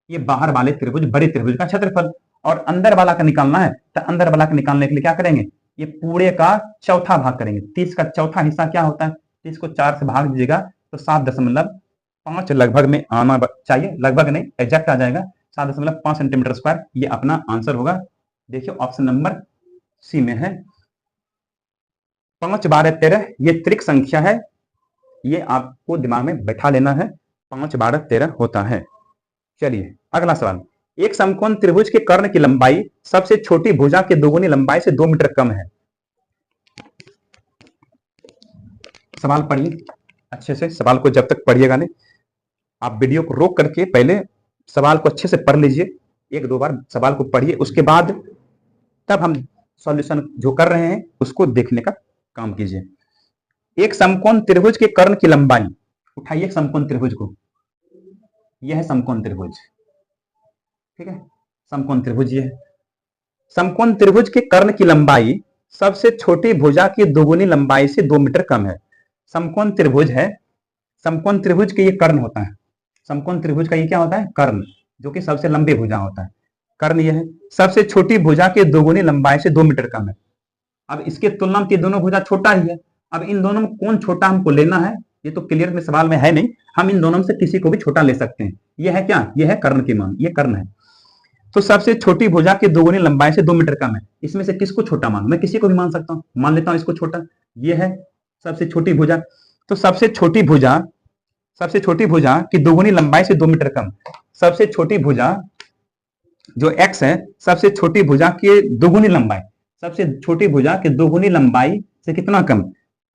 ये बाहर वाले त्रिभुज बड़े त्रिभुज का क्षेत्रफल। और अंदर वाला का निकालना है, तो अंदर वाला का निकालने के लिए क्या करेंगे, ये पूरे का चौथा भाग करेंगे। 30 का चौथा हिस्सा क्या होता है, 30 को 4 से भाग दीजिएगा तो 7.5 लगभग में आना चाहिए, लगभग नहीं एग्जैक्ट आ जाएगा, 7.5 सेंटीमीटर स्क्वायर। ये अपना आंसर होगा। देखिए ऑप्शन नंबर सी में है। 5 12 13 ये त्रिक संख्या है, ये आपको दिमाग में बैठा लेना है, 5 12 13 होता है। चलिए अगला सवाल, एक समकोण त्रिभुज के कर्ण की लंबाई सबसे छोटी भुजा के दोगुनी लंबाई से 2 मीटर कम है। सवाल पढ़िए अच्छे से, सवाल को जब तक पढ़िएगा नहीं, आप वीडियो को रोक करके पहले सवाल को अच्छे से पढ़ लीजिए, 1-2 बार सवाल को पढ़िए, उसके बाद तब हम सॉल्यूशन जो कर रहे हैं उसको देखने का काम कीजिए। एक समकोण त्रिभुज के कर्ण की लंबाई, उठाइए समकोण त्रिभुज को, यह है समकोण त्रिभुज, ठीक है, समकोण त्रिभुज ये है। समकोण त्रिभुज के कर्ण की लंबाई सबसे छोटी भुजा की दोगुनी लंबाई से 2 मीटर कम है। समकोण त्रिभुज है, समकोण त्रिभुज के ये कर्ण होता है, समकोण त्रिभुज का ये क्या होता है, कर्ण, जो कि सबसे लंबी भुजा होता है, कर्ण ये है। सबसे छोटी भुजा के दोगुनी लंबाई से 2 मीटर कम है। अब इसके तुलना में दोनों भुजा छोटा ही है, अब इन दोनों में कौन छोटा हमको लेना है, ये तो क्लियर में सवाल में है नहीं, हम इन दोनों में से किसी को भी छोटा ले सकते हैं। ये है क्या, ये है कर्ण की मान, ये कर्ण है। तो सबसे छोटी भुजा की दोगुनी लंबाई से 2 मीटर कम है, इसमें से किसको छोटा मानूं, मैं किसी को भी मान सकता हूं, मान लेता हूं इसको छोटा, ये है सबसे छोटी भुजा। तो सबसे छोटी भुजा की दोगुनी लंबाई से 2 मीटर कम, सबसे छोटी भुजा जो x है, सबसे छोटी भुजा की दोगुनी लंबाई, सबसे छोटी भुजा की दोगुनी लंबाई से कितना कम,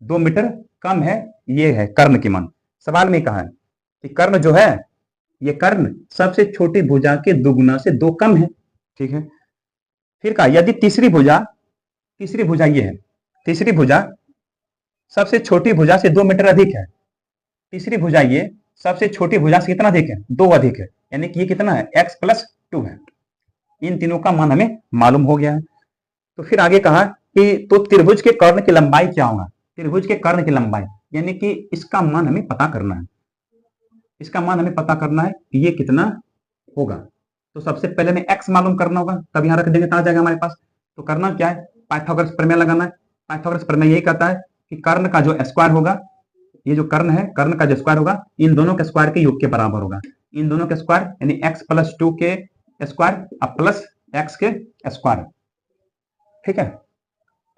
2 मीटर कम है, ये है कर्ण की मान। सवाल में कहा है कि कर्ण जो है, ये कर्ण सबसे छोटी भुजा के दुगुना से 2 कम है, ठीक है। फिर कहा यदि तीसरी भुजा ये है, तीसरी भुजा सबसे छोटी भुजा से 2 मीटर अधिक है, तीसरी भुजा ये सबसे छोटी भुजा से कितना अधिक है, 2 अधिक है, यानी कि ये कितना है, x + 2 है। इन तीनों का मान हमें मालूम हो गया है। तो फिर आगे कहा कि तो त्रिभुज के कर्ण की लंबाई क्या होगा, त्रिभुज के कर्ण की लंबाई, यानी कि इसका मान हमें पता करना है, इसका मान हमें पता करना है कि ये कितना होगा। तो सबसे पहले हमें x मालूम करना होगा, तब यहां रख देंगे तो आ जाएगा हमारे पास। तो करना क्या है, पाइथागोरस प्रमेय लगाना है। पाइथागोरस प्रमेय यही कहता है कि कर्ण का जो स्क्वायर होगा, ये जो कर्ण है, कर्ण का जो स्क्वायर होगा, इन दोनों के स्क्वायर के योग के बराबर होगा। इन दोनों के स्क्वायर यानी x + 2 के स्क्वायर प्लस x के स्क्वायर, ठीक है।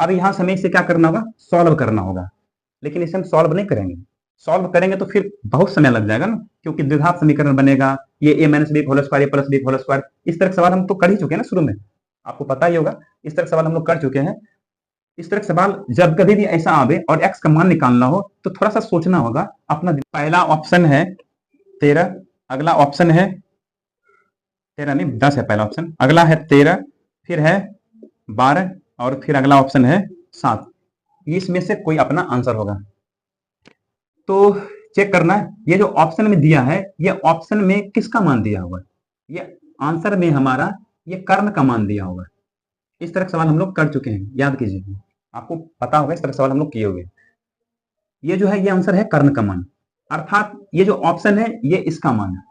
अब यहां से हमें इसे क्या करना होगा, सॉल्व करना होगा, लेकिन इसे हम सॉल्व नहीं करेंगे, सॉल्व करेंगे तो फिर बहुत समय लग जाएगा ना, क्योंकि द्विघात समीकरण बनेगा, ये a - b whole square plus b whole square, इस तरह के सवाल हम तो कर ही चुके हैं ना शुरू में, आपको पता ही होगा, इस तरह के सवाल हम लोग कर चुके हैं। इस तरह के सवाल जब कभी भी ऐसा आवे और x का मान निकालना हो तो थोड़ा सा सोचना होगा अपना। पहला ऑप्शन है 13, अगला ऑप्शन है 13 नहीं 10 है पहला ऑप्शन, अगला है 13, फिर है 12 और फिर अगला ऑप्शन है 7। इसमें से कोई अपना आंसर होगा तो चेक करना है, ये जो ऑप्शन में दिया है, ये ऑप्शन में किसका मान दिया होगा, ये आंसर में हमारा ये कर्ण का मान दिया होगा। इस तरह के सवाल हम लोग कर चुके हैं, याद कीजिए, आपको पता होगा इस तरह के सवाल हम लोग किए हुए। ये जो है ये आंसर है कर्ण का मान, अर्थात ये जो ऑप्शन है ये इसका मान है,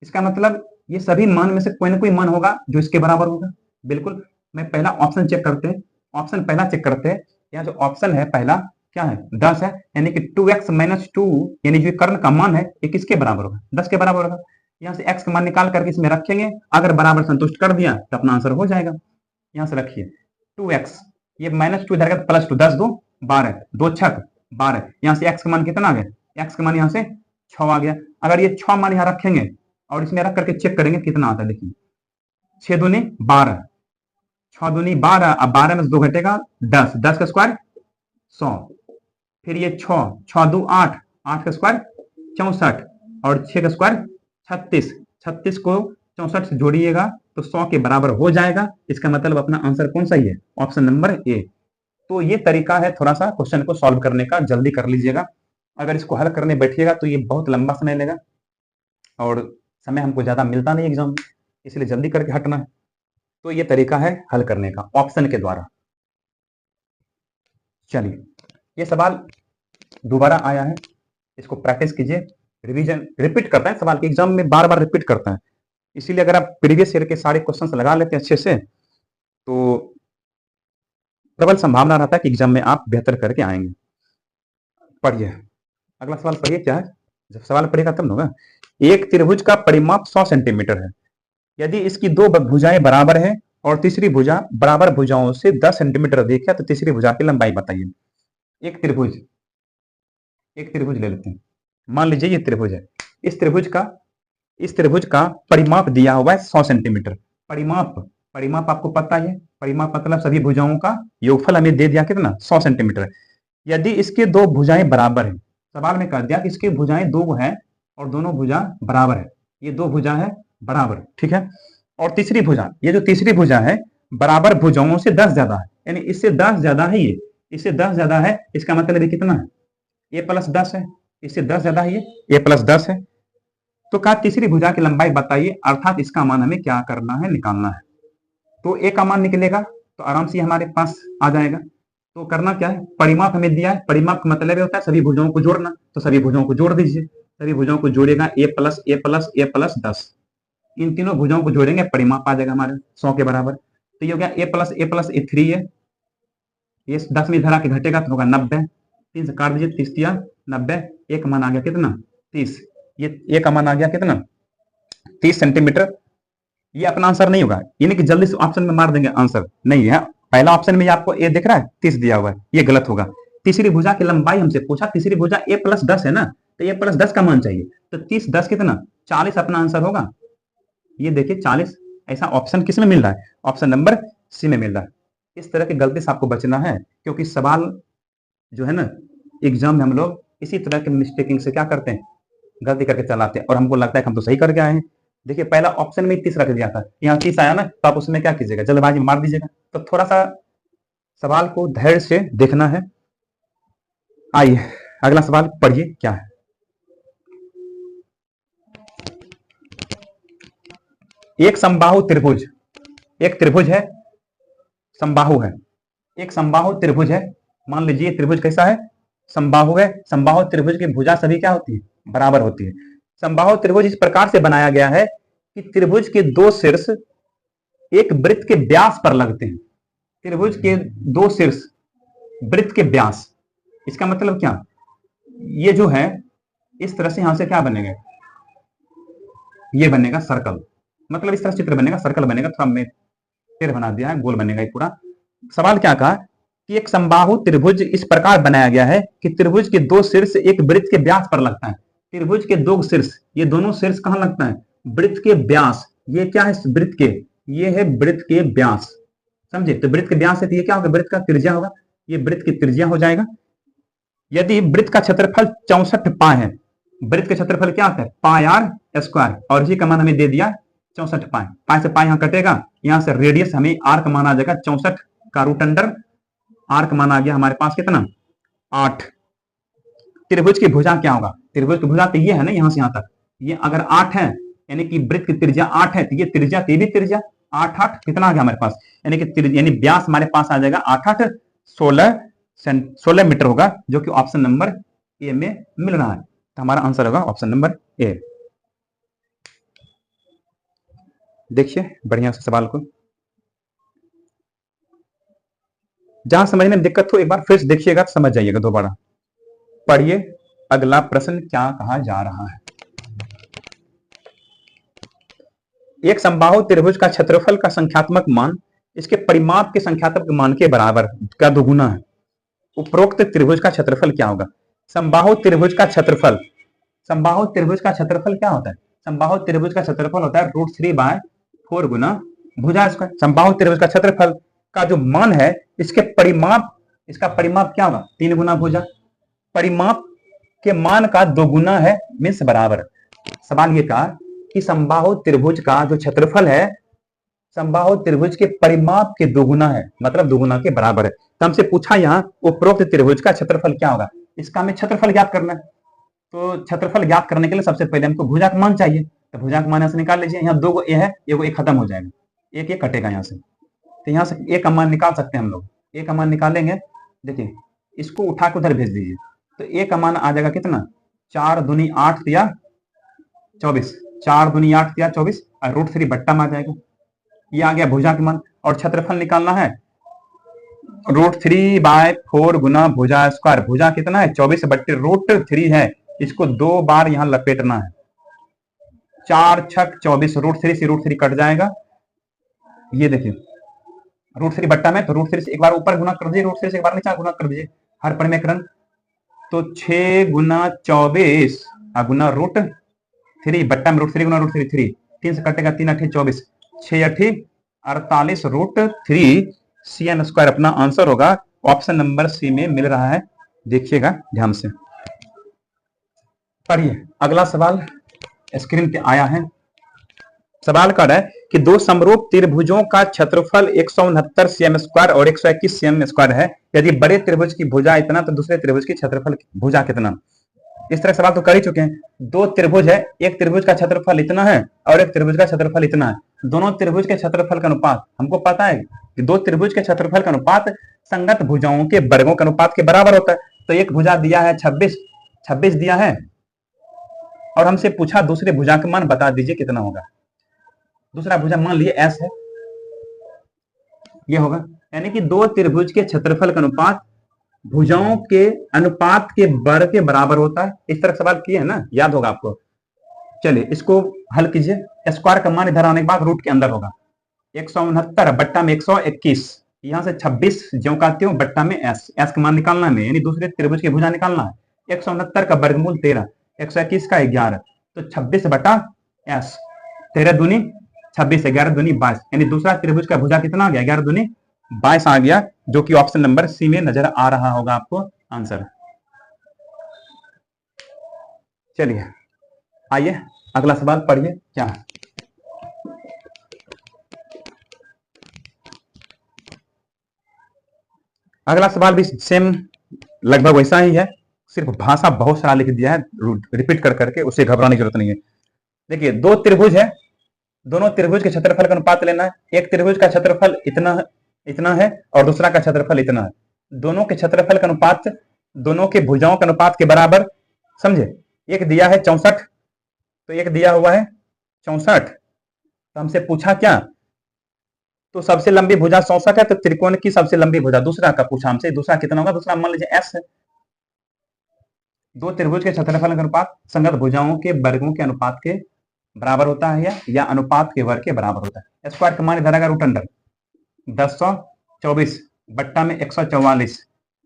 इसका मतलब ये सभी मान में से कोई ना कोई मान होगा जो इसके बराबर होगा। बिल्कुल, मैं पहला ऑप्शन चेक करते हैं, ऑप्शन पहला चेक करते हैं। यहाँ जो ऑप्शन है पहला क्या है, 10 है, यानी कि 2x - 2 यानी जो कर्ण का मान है ये किसके बराबर होगा, 10 के बराबर होगा। यहाँ से x का मान निकाल करके इसमें रखेंगे, अगर बराबर संतुष्ट कर दिया तो अपना आंसर हो जाएगा। यहाँ से रखिए 2x, ये -2 इधर का +2, 10 2 12, 2 छक 12, यहाँ से x का मान कितना आ गया, x का मान यहाँ से 6 आ गया। अगर ये 6 मान यहाँ रखेंगे और इसमें रख करके चेक करेंगे कितना आता है, देखिए 6 दूनी 12, 6 दूनी 12, अब 12 में से 2 घटेगा 10, 10 का स्क्वायर 100, फिर ये 6 2 8, 8 का स्क्वायर 64 और 6 का स्क्वायर 36, 36 को 64 से जोड़िएगा तो 100 के बराबर हो जाएगा। इसका मतलब अपना आंसर कौन सा ही है, ऑप्शन नंबर ए। तो ये तरीका है थोड़ा सा क्वेश्चन को सॉल्व करने का, जल्दी कर लीजिएगा। अगर इसको हल करने बैठिएगा तो ये बहुत लंबा समय लेगा और समय हमको ज्यादा मिलता नहीं एग्जाम में, इसलिए जल्दी करके हटना है। तो ये तरीका है हल करने का ऑप्शन के द्वारा। चलिए ये सवाल दोबारा आया है, इसको प्रैक्टिस कीजिए, रिवीजन रिपीट करता है सवाल के, एग्जाम में बार बार रिपीट करता है। इसीलिए अगर आप प्रीवियस ईयर के सारे क्वेश्चंस लगा लेते हैं अच्छे से, तो प्रबल संभावना रहता है कि एग्जाम में आप बेहतर करके आएंगे। पढ़िए अगला सवाल, पढ़िए क्या है। जब सवाल पढ़ेगा तब होगा। एक त्रिभुज का परिमाप 100 सेंटीमीटर है। यदि इसकी दो भुजाएं बराबर हैं और तीसरी भुजा बराबर भुजाओं से 10 सेंटीमीटर अधिक है, तो तीसरी भुजा की लंबाई बताइए। एक त्रिभुज ले लेते हैं। मान लीजिए ये त्रिभुज है। इस त्रिभुज का परिमाप दिया हुआ है 100 सेंटीमीटर। परिमाप आपको पता है, परिमाप मतलब सभी भुजाओं का योगफल हमें दे दिया कितना, 100 सेंटीमीटर। यदि इसके दो भुजाएं बराबर हैं, सवाल में कह दिया कि इसकी भुजाएं दो हैं और दोनों भुजा बराबर है, ये दो भुजा है बराबर, ठीक है। और तीसरी भुजा, ये जो तीसरी भुजा है बराबर भुजाओं से 10 ज्यादा है, यानी इससे 10 ज्यादा है, ये इससे 10 ज्यादा है, इसका मतलब ये कितना है, ये प्लस 10 है, इससे 10 ज्यादा है, ये प्लस 10 है। तो कहा तीसरी भुजा की लंबाई बताइए, अर्थात इसका मान हमें क्या करना है, निकालना है। तो ए का मान निकलेगा तो आराम से हमारे पास आ जाएगा। तो करना क्या है, परिमाप हमें दिया है, परिमाप का मतलब होता है सभी भुजाओं को जोड़ना, तो सभी भुजाओं को जोड़ दीजिए। सभी भुजाओं को जोड़ेगा ए प्लस ए प्लस ए प्लस 10, इन तीनों भुजाओं को जोड़ेंगे, परिमाप आ जाएगा हमारे 100 के बराबर। तो ये हो गया ए प्लस ए 3 है, ये 10 में धरा के घटेगा तो होगा 90, 3 से काट दीजिए, 30 या 90, एक मान आ गया कितना, 30। ये एक मान आ गया कितना, 30 सेंटीमीटर। ये अपना आंसर नहीं होगा, यानी कि जल्दी से ऑप्शन में मार देंगे, आंसर नहीं है। पहला ऑप्शन में आपको ए दिख रहा है, 30 दिया हुआ है, ये गलत होगा। तीसरी भुजा की लंबाई हमसे पूछा, तीसरी भुजा ए प्लस 10 है ना, तो ए प्लस 10 का मान चाहिए, तो 30 10 कितना, 40 अपना आंसर होगा। ये देखिए 40, ऐसा ऑप्शन किस में मिल रहा है, ऑप्शन नंबर सी में मिल रहा है। इस तरह की गलती से आपको बचना है, क्योंकि सवाल जो है ना एग्जाम में हम लोग इसी तरह के मिस्टेकिंग से क्या करते हैं, गलती करके चलाते हैं, और हमको लगता है कि हम तो सही करके आए हैं। देखिए पहला ऑप्शन में 30 रख दिया था, यहाँ 30 आया ना, तो आप उसमें क्या कीजिएगा, जल्दबाजी मार दीजिएगा। तो थोड़ा सा सवाल को धैर्य से देखना है। आइए अगला सवाल पढ़िए क्या है। एक समबाहु त्रिभुज, एक त्रिभुज है, समबाहु है, एक समबाहु त्रिभुज है। मान लीजिए त्रिभुज कैसा है, समबाहु है। समबाहु त्रिभुज की भुजा सभी क्या होती है, बराबर होती है। समबाहु त्रिभुज इस प्रकार से बनाया गया है कि त्रिभुज के दो शीर्ष एक वृत्त के व्यास पर लगते हैं। त्रिभुज के दो शीर्ष वृत्त के व्यास, इसका मतलब क्या, ये जो है इस तरह से यहां से क्या बनेगा, ये बनेगा सर्कल, मतलब इस तरह चित्र बनेगा, सर्कल बनेगा, थोड़ा मैं टेढ़ बना दिया है, गोल बनेगा ये पूरा। सवाल क्या कहा कि एक समबाहु त्रिभुज इस प्रकार बनाया गया है कि त्रिभुज के दो शीर्ष एक वृत्त के व्यास पर लगता है। त्रिभुज के दो शीर्ष, ये दोनों शीर्ष कहां लगता है, वृत्त के व्यास। ये क्या है, वृत्त के, ये है वृत्त के व्यास, समझे। तो वृत्त के व्यास है तो ये क्या होगा, वृत्त का त्रिज्या होगा, ये वृत्त की त्रिज्या हो जाएगा। यदि वृत्त का क्षेत्रफल 64 पाए है, वृत्त के क्षेत्रफल क्या होता है, पाई आर स्क्वायर, और जी का मान हमें दे दिया 64 पाए, पाए से पाए यहां कटेगा, यहां से रेडियस हमें आर का मान आ जाएगा 64 का रूट अंडर आर का मान आ गया हमारे पास कितना, 8। त्रिभुज की भुजा क्या होगा, त्रिभुज की भुजा तो ये है ना, यहां से यहां तक, ये अगर 8 है, यानी कि वृत्त की त्रिज्या 8 है, तो ये त्रिज्या ये भी त्रिज्या 8 8 कितना आ गया हमारे पास, यानी कि यानी व्यास हमारे पास आ जाएगा 8 8 16 मीटर होगा, जो कि ऑप्शन नंबर ए में मिल रहा है। तो हमारा आंसर होगा ऑप्शन नंबर ए। देखिए बढ़िया से सवाल को, जहां समझने में दिक्कत हो एक बार फिर से देखिएगा तो समझ जाइएगा दोबारा। पढ़िए अगला प्रश्न क्या कहा जा रहा है। एक समबाहु त्रिभुज का क्षेत्रफल का संख्यात्मक मान इसके परिमाप के संख्यात्मक मान के बराबर का दोगुना है। उपरोक्त त्रिभुज का क्षेत्रफल क्या होगा। समबाहु त्रिभुज का क्षेत्रफल, समबाहु त्रिभुज का क्षेत्रफल क्या होता है, समबाहु त्रिभुज का क्षेत्रफल होता है √3/4 गुना भुजा स्क्वायर। समबाहु त्रिभुज का क्षेत्रफल का जो मान है इसके परिमाप, इसका परिमाप क्या होगा, 3 गुना भुजा। परिमाप के मान का दोगुना है, मीन्स बराबर। सवाल ये था कि समबाहु त्रिभुज का जो क्षेत्रफल है समबाहु त्रिभुज के परिमाप के दोगुना है, मतलब दोगुना के बराबर है। तो हमसे पूछा यहाँ उपरोक्त त्रिभुज का क्षेत्रफल क्या होगा, इसका हमें क्षेत्रफल ज्ञात करना है। तो क्षेत्रफल ज्ञात करने के लिए सबसे पहले हमको भुजा का मान चाहिए, तो भुजा का मान यहाँ से निकाल लीजिए। यहाँ 2 ए है, एगो ए खत्म हो जाएगा, एक ये कटेगा यहाँ से, तो यहाँ से ए का मान निकाल सकते हैं हम लोग। ए का मान निकालेंगे, देखिए इसको उठा के उधर भेज दीजिए, तो ए का मान आ जाएगा कितना, 4 दूनी 8 या 24, 4 दूनी 8 या 24, और √3 बट्टा में आ जाएगा। ये आ गया भुजा के मान। और क्षेत्रफल निकालना है √3/4 गुना भुजा स्क्वायर। भुजा कितना है 24/√3 है। इसको 2 बार यहां लपेटना है। 4 छक 24, √3 से √3 कट जाएगा। ये देखिए √3 बट्टा में, तो √3 से एक बार ऊपर गुना कर दीजिए, √3 से एक बार नीचे गुना कर दीजिए, हर परिमेकरण। तो 6 गुना 24 गुना √3 बट्टा में √3 गुना √3 3, 3 से कटेगा 3 8 24, 6 8 48 √3 cm स्क्वायर अपना आंसर होगा। ऑप्शन नंबर सी में मिल रहा है, देखिएगा ध्यान से। पढ़िए अगला सवाल स्क्रीन पे आया है। सवाल कर रहा है कि दो समरूप त्रिभुजों का क्षेत्रफल 169 cm स्क्वायर और 121 cm स्क्वायर है। यदि बड़े त्रिभुज की भुजा इतना तो दूसरे त्रिभुज की क्षेत्रफल भुजा कितना। इस तरह सवाल तो कर ही चुके हैं। दो त्रिभुज है, एक त्रिभुज का क्षेत्रफल इतना है और एक त्रिभुज का क्षेत्रफल इतना है। दोनों त्रिभुज के क्षेत्रफल का अनुपात हमको पता है कि दो त्रिभुज के क्षेत्रफल का अनुपात संगत भुजाओं के वर्गों के अनुपात के बराबर होता है। तो एक भुजा दिया है 26 दिया है और हमसे पूछा दूसरे भुजा का मान बता दीजिए कितना होगा। दूसरा भुजा मान लिए एस है, ये होगा। यानी कि दो त्रिभुज के क्षेत्रफल का अनुपात भुजाओं के अनुपात के वर्ग के बराबर होता है। इस तरह सवाल किए है ना, याद होगा आपको। चलिए इसको हल कीजिए। स्क्वायर का मान इधर आने के बाद रूट के अंदर होगा। 169 बट्टा में 121, यहां से 26 ज्यों का त्यों बट्टा में एस का मान निकालना है, यानी दूसरे त्रिभुज की भुजा निकालना है। 169 का वर्गमूल 13, 121 का 11, तो 26 बटा एस, 13 दूनी 26, 11 दूनी 22, यानी दूसरा त्रिभुज का भुजा कितना आ गया 11 दूनी 22 आ गया, जो कि ऑप्शन नंबर सी में नजर आ रहा होगा आपको आंसर। चलिए आइए अगला सवाल पढ़िए क्या है। अगला सवाल भी सेम लगभग वैसा ही है, सिर्फ भाषा बहुत सारा लिख दिया है रिपीट कर करके, उसे घबराने की जरूरत नहीं है। देखिए दो त्रिभुज है, दोनों त्रिभुज के क्षेत्रफल का अनुपात लेना है। एक त्रिभुज का क्षेत्रफल इतना है और दूसरा का क्षेत्रफल इतना है। दोनों के क्षेत्रफल का अनुपात दोनों के भुजाओं के अनुपात के बराबर, समझे। एक दिया है 64, तो एक दिया हुआ है 64, तो हमसे पूछा क्या, तो सबसे लंबी भुजा 64 है, तो त्रिकोण की सबसे लंबी भुजा दूसरा का पूछा हमसे, दूसरा कितना होगा, दूसरा मान लीजिए एस है। दो त्रिभुज के क्षेत्रफल का अनुपात संगत भुजाओं के वर्गों के अनुपात के बराबर होता है या अनुपात के वर्ग के बराबर होता है। स्क्वायर का मान इधर आएगा √अंडर 1024 बट्टा में 144,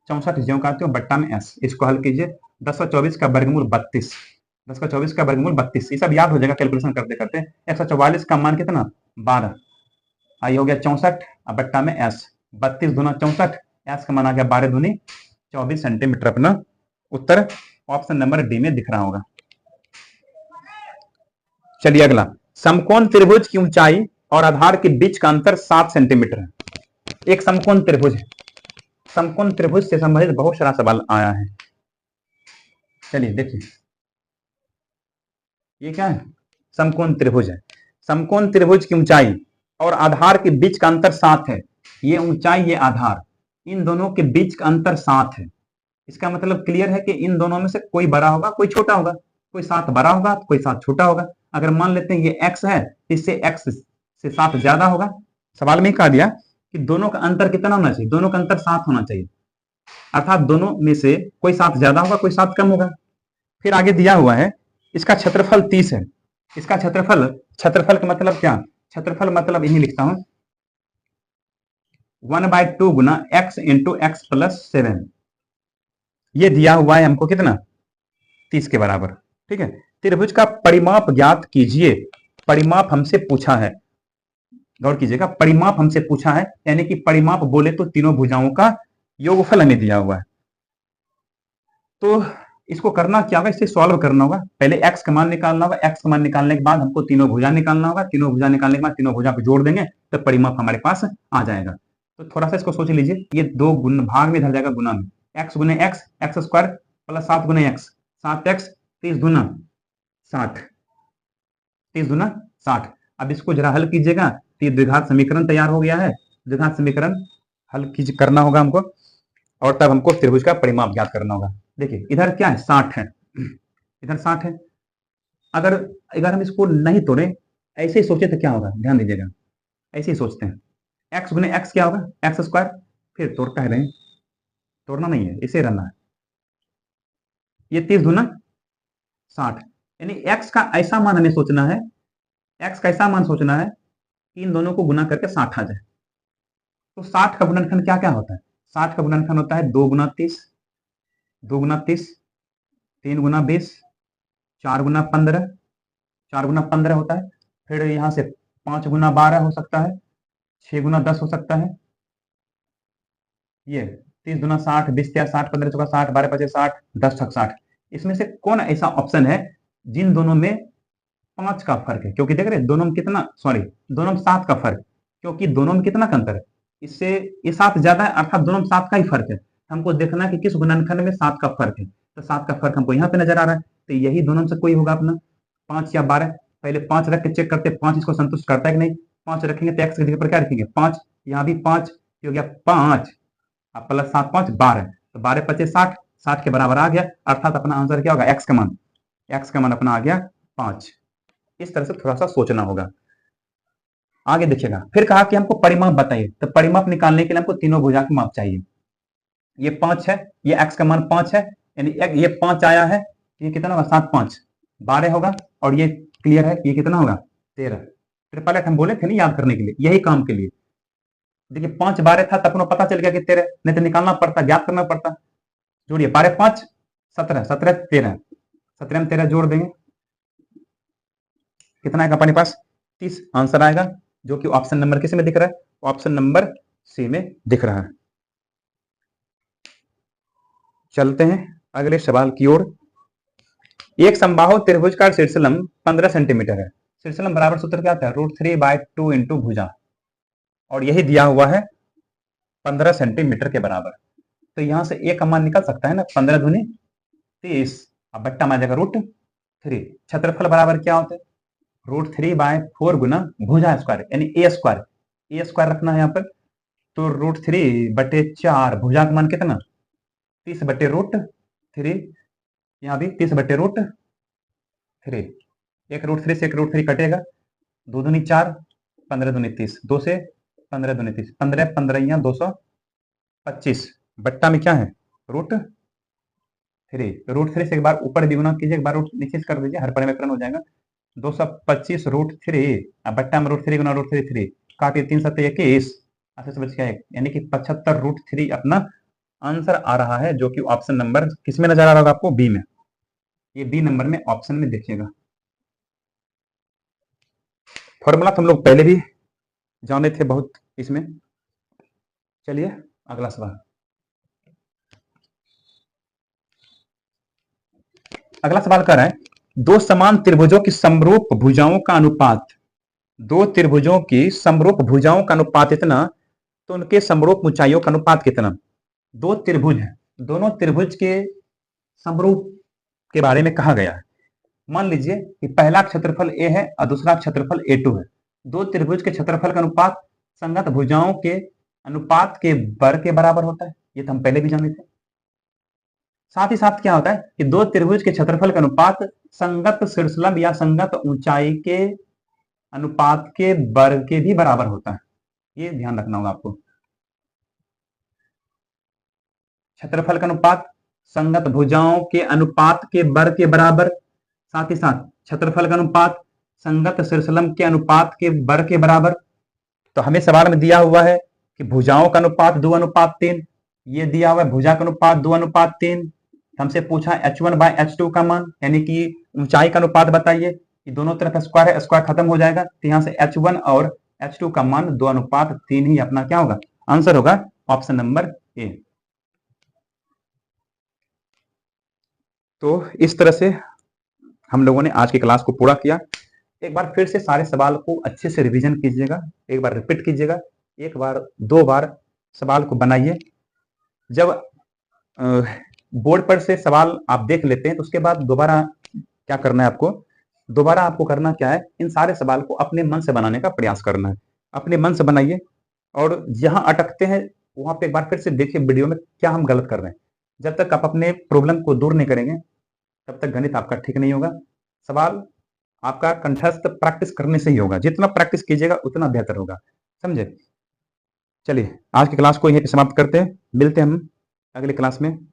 64 ज्यों का त्यों बट्टा में एस। इसको हल कीजिए। 1024 का वर्गमूल 32, 10 का 24 का वर्गमूल 32, ये सब याद हो जाएगा कैलकुलेशन करते करते। 144 का मान कितना 12, आई हो गया 64 बट्टा में एस, 32 दूना 64, एस का मान आ गया 12 दूनी 24 सेंटीमीटर। अपना उत्तर ऑप्शन नंबर डी में दिख रहा होगा। चलिए अगला, समकोण त्रिभुज की ऊंचाई और आधार के बीच का अंतर 7 सेंटीमीटर है। एक समकोण त्रिभुज है, समकोण त्रिभुज से संबंधित बहुत सारा सवाल आया है। चलिए देखिए ये क्या है, समकोण त्रिभुज है। समकोण त्रिभुज की ऊंचाई और आधार के बीच का अंतर 7 है। ये ऊंचाई ये आधार, इन दोनों के बीच का अंतर 7 है। इसका मतलब क्लियर है कि इन दोनों में से कोई बड़ा होगा कोई छोटा होगा, कोई 7 बड़ा होगा कोई 7 छोटा होगा। अगर मान लेते हैं ये x है, इससे x से 7 ज्यादा होगा। सवाल में कहा दिया कि दोनों का अंतर कितना होना चाहिए, दोनों का अंतर 7 होना चाहिए, अर्थात दोनों में से कोई 7 ज्यादा होगा कोई 7 कम होगा। फिर आगे दिया हुआ है इसका क्षेत्रफल 30 है। इसका क्षेत्रफल का मतलब क्या, क्षेत्रफल मतलब यही लिखता हूं 1/2 गुना x इंटू x प्लस 7। ये दिया हुआ है हमको कितना 30 के बराबर, ठीक है। त्रिभुज का परिमाप ज्ञात कीजिए। परिमाप हमसे पूछा है, गौर कीजिएगा, परिमाप हमसे पूछा है, यानी कि परिमाप बोले तो तीनों भुजाओं का योगफल हमें दिया हुआ है। तो इसको करना क्या होगा, इसे सॉल्व करना होगा। पहले x का मान निकालना होगा, x का मान निकालने के बाद हमको तीनों भुजा निकालना होगा। तीनों भुजा निकालने के बाद तीनों भुजा को जोड़ देंगे तो परिमाप हमारे पास आ जाएगा। तो थोड़ा सा इसको सोच लीजिए, ये दो गुण भाग में धर जाएगा गुना में, x गुने x, x स्क्वायर प्लस 7 गुने x, 7x 30 दूना 60, 30 दूना 60। अब इसको जरा हल कीजिएगा तो ये द्विघात समीकरण तैयार हो गया है। द्विघात समीकरण हल करना होगा हमको और तब हमको त्रिभुज का परिमाप ज्ञात करना होगा। देखिए इधर क्या है 60 है, इधर 60 है। अगर हम इसको नहीं तोड़े, ऐसे ही सोचे तो क्या होगा, ध्यान दीजिएगा, ऐसे ही सोचते हैं, एक्स गुने एक्स क्या होगा, एक्स स्क्वायर, फिर तोड़ कह रहे हैं, तोड़ना नहीं है, इसे रहना है, ये 30 दूना 60, यानी एक्स का ऐसा मान हमें सोचना है, एक्स का ऐसा मान सोचना है कि इन दोनों को गुना करके 60 आ जाए। तो 60 का गुणनखंड क्या क्या होता है, 60 का गुणनखंड होता है 2 गुना 30, 2 गुना 30, 3 गुना 20, 4 गुना 15, 4 गुना 15 होता है, फिर यहाँ से 5 गुना 12 हो सकता है, 6 गुना 10 हो सकता है, ये 30 गुना 60, 20 या 60, 15 चौका 60, 12 पचे 60, 10 छक 60, इसमें से कौन ऐसा ऑप्शन है जिन दोनों में 5 का फर्क है, क्योंकि देख रहे हैं दोनों में कितना, सॉरी दोनों में 7 का फर्क, क्योंकि दोनों में कितना का अंतर है, इससे ये 7 ज्यादा है, अर्थात दोनों में 7 का ही फर्क है, हमको देखना है कि किस गुणनखंड में 7 का फर्क है, तो 7 का फर्क हमको यहाँ पे नजर आ रहा है, तो यही दोनों में से कोई होगा अपना, 5 या 12, पहले 5 रख के चेक करते, 5 इसको संतुष्ट करता है कि नहीं, 5 रखेंगे तो एक्स की जगह पर क्या रखेंगे 5, यहाँ भी 5, हो गया 5, अब प्लस 7 5 12, तो 12 पचे 60, 60 के बराबर आ गया, अर्थात अपना आंसर क्या होगा, एक्स का मान अपना आ गया 5। इस तरह से थोड़ा सा सोचना होगा। आगे देखिएगा, फिर कहा कि हमको परिमाप बताइए, तो परिमाप निकालने के लिए हमको तीनों भुजा के माप चाहिए, ये 5 है, ये एक्स का मान 5 है, यानी ये 5 आया है, ये कितना होगा 7 5 12 होगा, और ये क्लियर है, ये कितना होगा 13, ट्रिपल एट हम बोले थे नहीं याद करने के लिए, यही काम के लिए, देखिए 5 12 था तब पता चल गया कि 13, नहीं तो निकालना पड़ता, ज्ञात करना पड़ता, जोड़िए 12 5 17, 17 13, 17 में 13 जोड़ देंगे, कितना आएगा अपने पास 30 आंसर आएगा, जो कि ऑप्शन नंबर किस में दिख रहा है, ऑप्शन नंबर सी में दिख रहा है। चलते हैं अगले सवाल की ओर। एक समबाहु त्रिभुज का शीर्षलंब 15 सेंटीमीटर है, शीर्षलंब बराबर सूत्र क्या था, √3/2 इंटू भुजा, और यही दिया हुआ है 15 सेंटीमीटर के बराबर, तो यहां से एक का मान निकल सकता है ना, 15 दूनी 30, अब बट्टा मान जाएगा √3, क्षेत्रफल बराबर क्या होता है, √3/4 गुना भुजा स्क्वायर, यानी ए स्क्वायर रखना है यहाँ पर, तो √3/4, भुजा का मान कितना 30/√3, यहाँ भी 30/√3, एक √3 से एक √3 कटेगा, 2 दूनी 4, 15 दूनी 30, 2 से 15 दूनी 30, 15 15 225, बट्टा में क्या है √3, √3 से एक बार ऊपर भी गुना कीजिए, एक बार रूट नीचे कर दीजिए, हर परिमेकरण हो जाएगा, 225 √3, बट्टा में √3 गुना √3, काटिए 3 7 21, ऐसे से बच गया 1, यानी कि 75 √3 अपना आंसर आ रहा है, जो कि ऑप्शन नंबर किस में नजर आ रहा होगा आपको, बी में, ये बी नंबर में ऑप्शन में देखिएगा। फॉर्मूला तो हम लोग पहले भी जाने थे बहुत इसमें। चलिए अगला सवाल, अगला सवाल कर रहा है, दो समान त्रिभुजों की समरूप भुजाओं का अनुपात, दो त्रिभुजों की समरूप भुजाओं का अनुपात इतना, तो उनके समरूप ऊंचाइयों का अनुपात कितना, दो त्रिभुज हैं, दोनों त्रिभुज के समरूप के बारे में कहा गया है, मान लीजिए कि पहला क्षेत्रफल ए है और दूसरा क्षेत्रफल A2 है, दो त्रिभुज के क्षेत्रफल का अनुपात संगत भुजाओं के अनुपात के वर्ग के बराबर होता है, ये तो हम पहले भी जाने थे, साथ ही साथ क्या होता है कि दो त्रिभुज के क्षेत्रफल का अनुपात संगत शीर्षलंब या संगत ऊंचाई के अनुपात के वर्ग के भी बराबर होता है, ये ध्यान रखना होगा आपको, क्षेत्रफल का अनुपात संगत भुजाओं के अनुपात के वर्ग के बराबर, साथ ही साथ क्षेत्रफल का अनुपात संगत शीर्षलंब के अनुपात के वर्ग के बराबर, तो हमें सवाल में दिया हुआ है कि भुजाओं का अनुपात 2:3, ये दिया हुआ है भुजा का अनुपात 2:3, हमसे पूछा H1/H2 का मान, यानी कि ऊंचाई का अनुपात बताइए, कि दोनों तरफ स्क्वायर है, स्क्वायर खत्म हो जाएगा, तो यहां से H1 और H2 का मान 2:3 ही अपना क्या होगा, आंसर होगा ऑप्शन नंबर ए। तो इस तरह से हम लोगों ने आज की क्लास को पूरा किया, एक बार फिर से सारे सवाल को अच्छे से रिवीजन कीजिएगा, एक बार रिपीट कीजिएगा, एक बार 2 बार सवाल को बनाइए, जब बोर्ड पर से सवाल आप देख लेते हैं तो उसके बाद दोबारा क्या करना है आपको, दोबारा आपको करना क्या है, इन सारे सवाल को अपने मन से बनाने का प्रयास करना है, अपने मन से बनाइए, और जहां अटकते हैं वहां पे एक बार फिर से देखिए वीडियो में क्या हम गलत कर रहे हैं, जब तक आप अपने प्रॉब्लम को दूर नहीं करेंगे तब तक गणित आपका ठीक नहीं होगा। सवाल आपका कंठस्थ प्रैक्टिस करने से ही होगा। जितना प्रैक्टिस कीजिएगा उतना बेहतर होगा, समझे? चलिए आज की क्लास को यहीं पे समाप्त करते हैं, मिलते हैं हम अगली क्लास में।